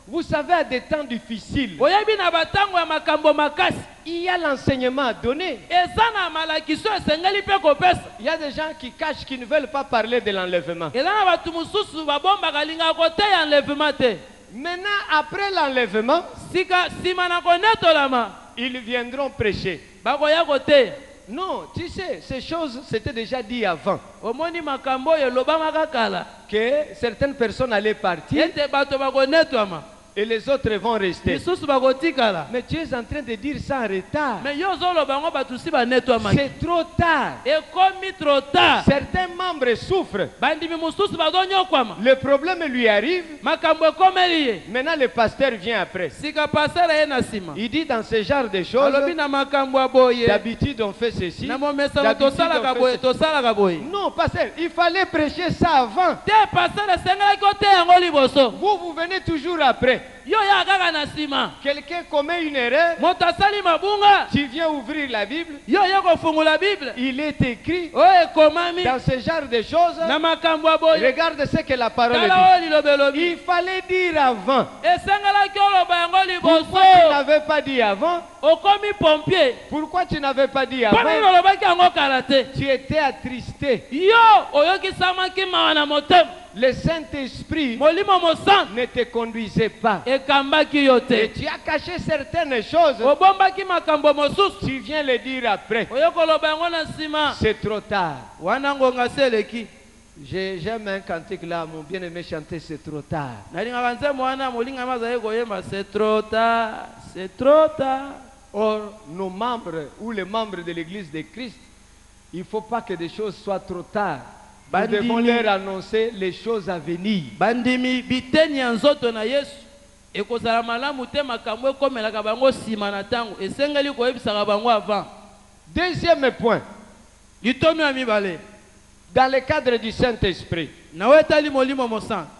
Vous savez, à des temps difficiles, Oyebi na batango ya makambo makasi. il y a l'enseignement à donner. Eza na malakiso esengeli mpe kopesa. Il y a des gens qui cachent, qui ne veulent pas parler de l'enlèvement. Eza na bato mosusu babombaka lingaka koteya enlèvement te. Maintenant, après l'enlèvement, Sika nsima na konetolama. ils viendront prêcher. Bakoya koteya. Non, tu sais, ces choses, c'était déjà dit avant, Omoni makambo oyo elobamaka kala. que certaines personnes allaient partir Ete bato bakonetwama. et les autres vont rester. misusu bakotikala. Mais tu es en train de dire ça en retard. Mais yo ozoloba ngo batusi banetwamaki. C'est trop tard. Ekomi trop tard. Certains membres souffrent. Bandimi mosusu bazonyokwama. Le problème lui arrive. Makambo ekomeli ye. Maintenant, le pasteur vient après. Sika pasala ye na nsima. Il dit dans ce genre de choses, Alobi na makambo ya boye. d'habitude on fait ceci. Na momesano D'habitude, tosalaka on fait boye, ceci. tosalaka boye. Non, pasteur, il fallait prêcher ça avant. Te pasala esengelaki oteya yango liboso. Vous venez toujours après. Yo ya kaka na nsima. Quelqu'un commet une erreur, Moto asali mabunga. tu viens ouvrir la Bible, Yo ya kofungula Bible. il est écrit Oyo ekomami. dans ce genre de choses. Na makambo ya boye. Regarde ce que la parole Tala dit. oyo lilobelobi. Il fallait dire avant. Esengelaki oloba yango Pourquoi tu liboso. n'avais pas dit avant? Okomi pompier. Pourquoi tu n'avais pas dit Mpona nini avant? olobaki yango kala te? Tu étais attristé. Yo oyokisamaki mawa na motema. Le Saint-Esprit Molimo mosantu ne te conduisait pas. ekambaki yo Et te. tu as caché certaines choses. Obombaki makambo mosusu. Tu viens le dire après. Oyokoloba yango na nsima. C'est trop tard. Wana ngonga se eleki. J'aime un cantique là, mon bien-aimé chantait c'est trop tard. Nalingaka nzembo wana molingami azali koyemba c'est trop tard, c'est trop tard. Or, nos membres ou les membres de l'Église de Christ, il ne faut pas que des choses soient trop tard. Nous Bandimi. devons leur annoncer les choses à venir. Bandimi biteni ya nzoto na Yesu ekozala malamu te makambo ekomelaka bango nsima na ntango esengeli koyebisaka bango avant. Deuxième point, Litomi ya mibale dans le cadre du Saint-Esprit, nawe etali molimo mosantu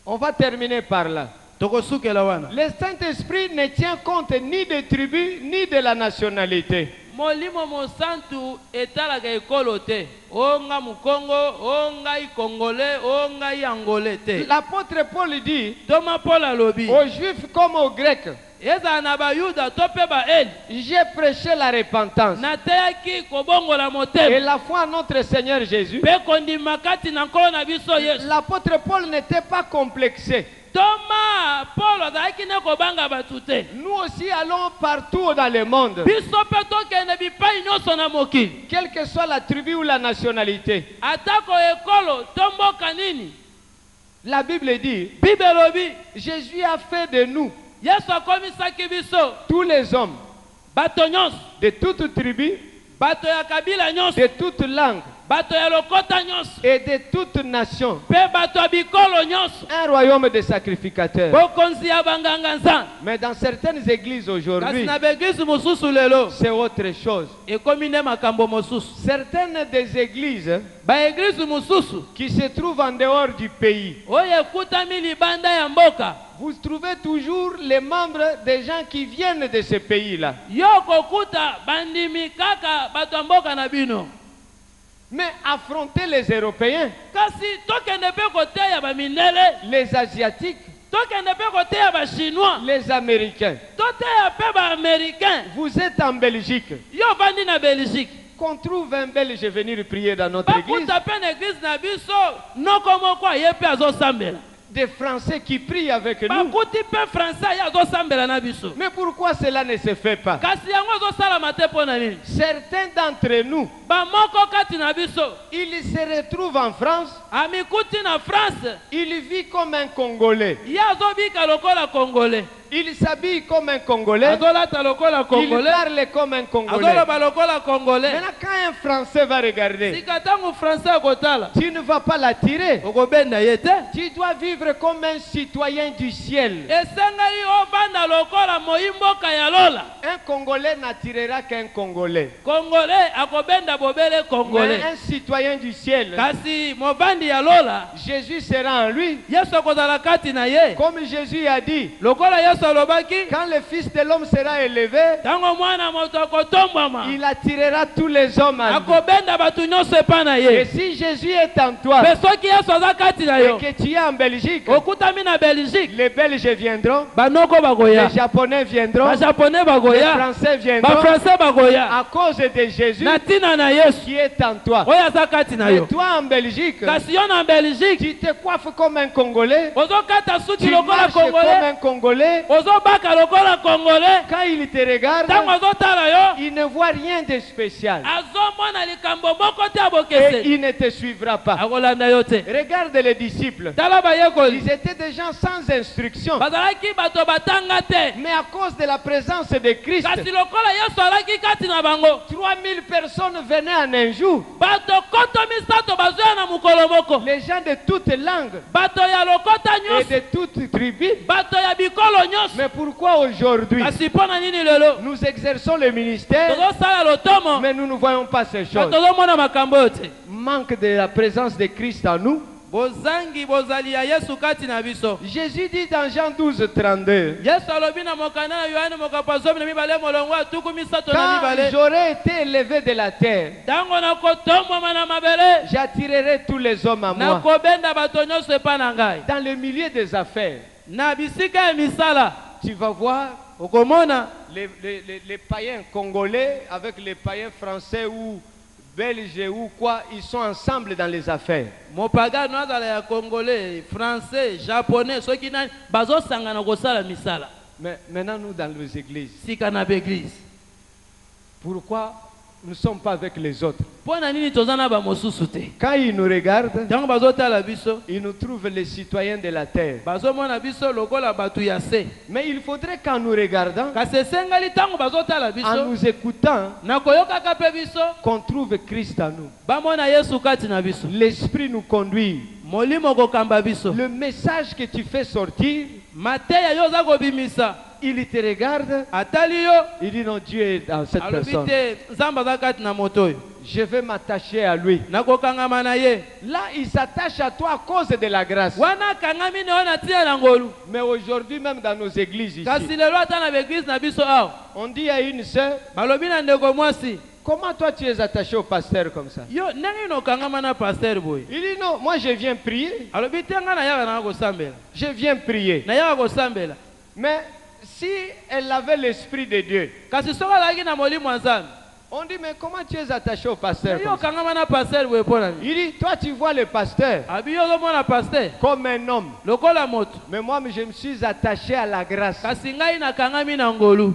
on va terminer par là. tokosukela wana. Le Saint-Esprit ne tient compte ni des tribus ni de la nationalité. Molimo mosantu etalaka ekolo te. O nga mukongo, o ngai congolais, o ngai angolais te. L'apôtre Paul dit Toma Paul alobi. aux Juifs comme aux Grecs, Ezala na bayuda to pe baeli. j'ai prêché la repentance Nateyaki kobongola et motema. la foi en notre Seigneur Jésus. Pe kondima kati na nkolo na biso Yesu. L'apôtre Paul n'était pas complexé. Toma Paul azalaki ne kobanga batu te. Nous aussi allons partout dans le monde, Biso pe tokende bipai nyonso na mokili. quelle que soit la tribu ou la nationalité. Atako ekolo to mboka nini. La Bible dit, Bible elobi Jésus a fait de nous, Yesu akomisaki biso tous les hommes, bato nyonso. de toute tribu, Bato ya kabila nyonso. de toute langue Bato ya lokota nyonso. et de toute nation, Pe bato ya bikolo nyonso. un royaume de sacrificateurs. Bokonzi ya banganga nzambe. Mais dans certaines églises Kasi aujourd'hui, na beglise mosusu lelo c'est autre chose. ekomi nde makambo mosusu. Certaines des églises Baeglise mosusu qui se trouvent en dehors du pays, oyo ekutami libanda ya mboka. vous trouvez toujours les membres des gens qui viennent de ce pays-là. Yo kokuta bandimi kaka bato ya mboka na bino. Mais affronter les Européens, Kasi tokende pe koteya bamindele. les Asiatiques, Tokende pe koteya bachinois. les Américains. Toteya pe baaméricain. Vous êtes en Belgique. Yo bandi na Belgique. Qu'on trouve un Belge venir prier dans notre église. Bakuta pe na église na biso noko moko aye pe azosambela. Des Français qui prient avec nous. Bakuti pe français aye azosambela na biso. Mais pourquoi cela ne se fait pas? Kasi yango ezosalama te mpo na nini? Certains d'entre nous, Bamoko kati na biso ils se retrouvent en France, amikuti na France ils vivent comme un Congolais. ye azobika lokola congolais. Ils s'habillent comme un Congolais. Azolata lokola Ils congolais. parlent comme un Congolais. Azoloba lokola congolais. Maintenant, quand un Français va regarder, Sika ntango français akotala tu ne vas pas l'attirer. okobenda ye te. Tu dois vivre comme un citoyen du ciel. Esengai ovanda lokola moyimboka ya lola. Un Congolais n'attirera qu'un Congolais. Congolais akobenda bobele Mais congolais. un citoyen du ciel, Kasi mobandi ya lola Jésus sera en lui. Yesu akozala kati na ye. Comme Jésus a dit, Lokola Yesu alobaki quand le Fils de l'homme sera élevé, ntango mwana moto akotombwama il attirera tous les hommes à lui. akobenda bato nyonso epa na Et ye. si Jésus est en toi Mpe soki Yesu aza kati na et yo que tu es en Belgique, okutami na Belgique les Belges viendront, banoko bakoya. bagoya. Les Japonais viendront. Ba japonais Les bagoya. Français Ba viendront. français bagoya. À cause de Jésus Na tina na Yesu. qui est en toi. Oyo aza kati na Et yo. toi en Belgique, Kasi yo na Belgique. tu te coiffes comme un Congolais. Ozokata suki Tu lokola marches comme Congolais. un Congolais. Ozobaka lokola Congolais. Quand il te regarde, Ntango azotala yo. il ne voit rien de spécial. Azomona likambo moko te ya Et bokeseni. il ne te suivra pas. Akolanda yo te. Regarde les disciples. Tala bayekoli. Ils étaient des gens sans instruction. Bazalaki bato batanga te. Mais à cause de la présence de Christ, Kasi lokola Yesu alaki kati na bango. 3000 personnes venaient en un jour. Bato koto misato bazoya na mukolo moko. Les gens de toutes langues Bato ya lokota et nyonso. de toutes tribus. Bato ya bikolo nyonso. Mais pourquoi aujourd'hui Kasi mpona nini lelo? nous exerçons le ministère, Tozosala lotomo. mais nous ne voyons pas ces Kasi choses? tozomona makambo oyo te. Manque de la présence de Christ en nous. Bozangi bozali ya Yesu kati na biso. Jésus dit dans Jean 12, 32, Yesu alobi na mokanda na Yohane mokapo zomi na mibale molongo atuku misato na quand mibale. j'aurai été élevé de la terre, Ntango nakotombwama na mabele. j'attirerai tous les hommes à moi. Nakobenda bato nyonso epa na ngai. Dans le milieu des affaires, Na bisika ya misala. tu vas voir Okomona les païens congolais avec les païens français ou belges ou quoi, ils sont ensemble dans les affaires. mopagano azala ya congolais, français, japonais, soki nani bazosangana kosala misala. Mais maintenant, nous, dans nos églises, Sika na beglise. pourquoi nous ne sommes pas avec les autres? Mpona nini toza na bamosusu te? Quand ils nous regardent, Ntango bazotala biso, ils nous trouvent les citoyens de la terre. bazomona biso lokola bato ya se. Mais il faudrait qu'en nous regardant, Kasi esengali ntango bazotala en biso, nous écoutant, nakoyokaka mpe biso, qu'on trouve Christ en nous. bamona Yesu kati na biso. L'Esprit nous conduit. Molimo kokamba biso. Le message que tu fais sortir, Mateya yo oza kobimisa. il te regarde, Atali yo, il dit non, Dieu est dans cette alobi personne. te nzambe aza kati na moto oyo. Je vais m'attacher à lui. Nakokangama na ye. Là, il s'attache à toi à cause de la grâce. Wana kangami ne ona tia na ngolu. Mais aujourd'hui, même dans nos églises Kasi ici, lelo ata na beglise na biso awa. on dit à une sœur, Balobi na ndeko mwasi. comment toi tu es attaché au pasteur comme ça? Yo ndenge no kangama na pasteur boy. Il dit non, moi je viens prier. Alobi te nga na yaka na kosambela. Je viens prier. Na yaka kosambela. Mais si elle avait l'Esprit de Dieu, Kasi soka alaki na molimo ya Nzambe. on dit mais comment tu es attaché au pasteur Yo comme ça? kangama na pasteur boy pona ni. Il dit, toi tu vois le pasteur Abi yo mona pasteur. comme un homme. Lokola moto. Mais moi je me suis attaché à la grâce. Kasi ngai na kangami na ngolu.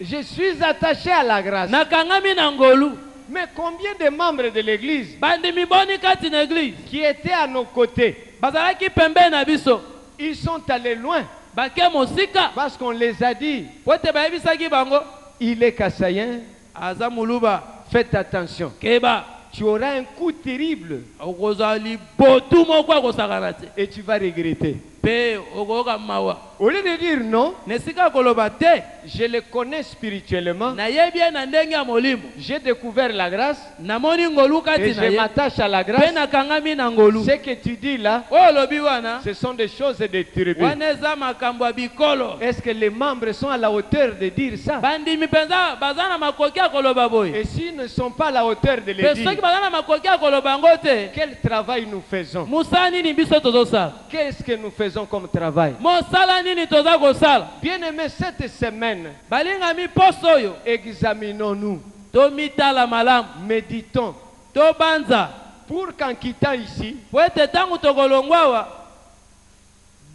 Je suis attaché à la grâce. Na kangami na ngolu. Mais combien de membres de l'église Bandimi boni kati na église. qui étaient à nos côtés, Bazalaki pembe na biso. ils sont allés loin Bake mosika. parce qu'on les a dit, Pote bayebisaki bango. il est kassayen, Aza muluba. faites attention. Keba. Tu auras un coup terrible Okozali botu moko akosakana te. et tu vas regretter. Pe okoyoka mawa. Au lieu de dire non, Nesika koloba te. je le connais spirituellement, Nayebi ye na ndenge ya molimo. j'ai découvert la grâce Namoni ngolu et kati na je ye. m'attache à la Pe grâce. nakangami na ngolu. Ce que tu dis là, Oyo lobi wana. ce sont des choses de tribu. Wana eza makambo ya bikolo. Est-ce que les membres sont à la hauteur de dire ça? Bandimi mpenza baza na makoki ya koloba boye. Et s'ils ne sont pas à la hauteur de le Pe soki dire, baza na makoki ya koloba ngo te. quel travail nous faisons? Mosala nini biso tozosala? Qu'est-ce que nous faisons comme travail? Mosala nini toza kosala? Bien-aimés, cette semaine, Balingami poso oyo. examinons-nous, Tomitala malamu. méditons, Tobanza. pour qu'en quittant ici, Po ete ntango tokolongwa awa.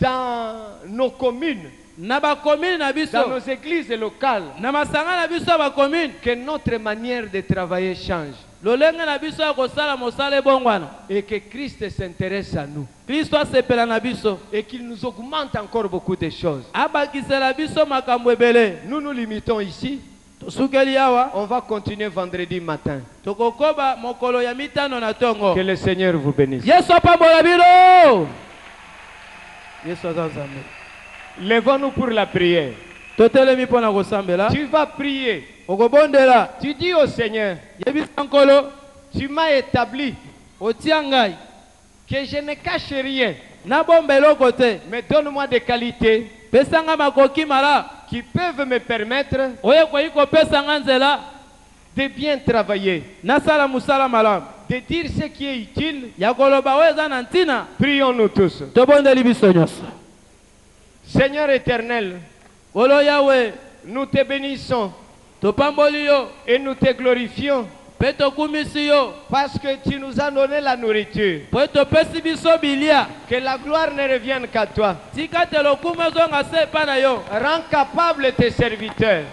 dans nos communes, Na bakomine na dans biso. nos églises locales, Na masanga na biso ya bakomine. que notre manière de travailler change Lolenge na biso ya kosala mosala ebongwana. et que Christ s'intéresse à nous Kristo asepela na biso. et qu'il nous augmente encore beaucoup de choses. Abakisela biso makambo ebele. Nous nous limitons ici. Tosukeli awa. On va continuer vendredi matin. Tokokoba mokolo ya mitano na tongo. Que le Seigneur vous bénisse. Yesu apambola bino. Yesu aza nzambe. Levons-nous pour la prière. Totelemi mpo na kosambela. Tu vas prier. Okobondela. Tu dis au Seigneur, Yebisa nkolo. tu m'as établi Otia ngai. que je ne cache rien, Nabomba eloko te. mais donne-moi des qualités Pesanga makoki mala. qui peuvent me permettre Oyo koyi kopesanga nzela. de bien travailler, Nasala musala malamu. de dire ce qui est utile. Ya koloba oyo eza na ntina. Prions-nous tous. Tobondeli biso nyonso. Seigneur éternel, Olo Yahweh, nous te bénissons topamboli yo, et nous te glorifions pe tokumisi yo, parce que tu nous as donné la nourriture. po topesi biso bilia. Que la gloire ne revienne qu'à toi. Tika te lokumu ezonga se epai na yo. Rends capable tes serviteurs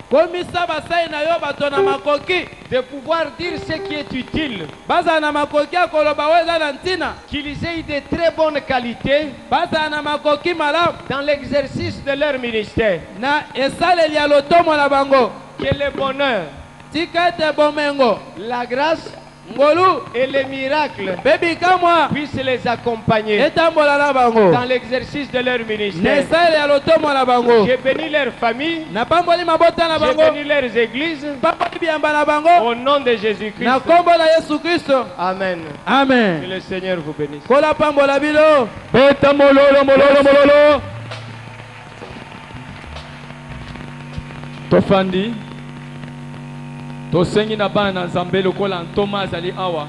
Komisa basai na yo bato na makoki. de pouvoir dire ce qui est utile. Baza na makoki ya koloba oyo eza na ntina. Qu'ils aient de très bonnes qualités Baza na makoki malamu. dans l'exercice de leur ministère. Na esaleli ya lotomo na bango. Que le bonheur, Tika ete bomengo. la grâce Ngolu. et les miracles Bebi kamwa. puissent les accompagner Etambola na bango. dans l'exercice de leur Na ministère. esaleli ya lotomo na bango. J'ai béni leur famille, Na pamboli mabota na j'ai bango. béni leurs églises Pamboli biyamba na bango. au nom de Na Jésus-Christ. kombo na Yesu Kristo. Amen. Que Amen. le Seigneur vous bénisse. Kola pambola bilo. Beta mololo, mololo, mololo. Tofandi. Tosengi na bana Nzambe lokola ntoma azali awa.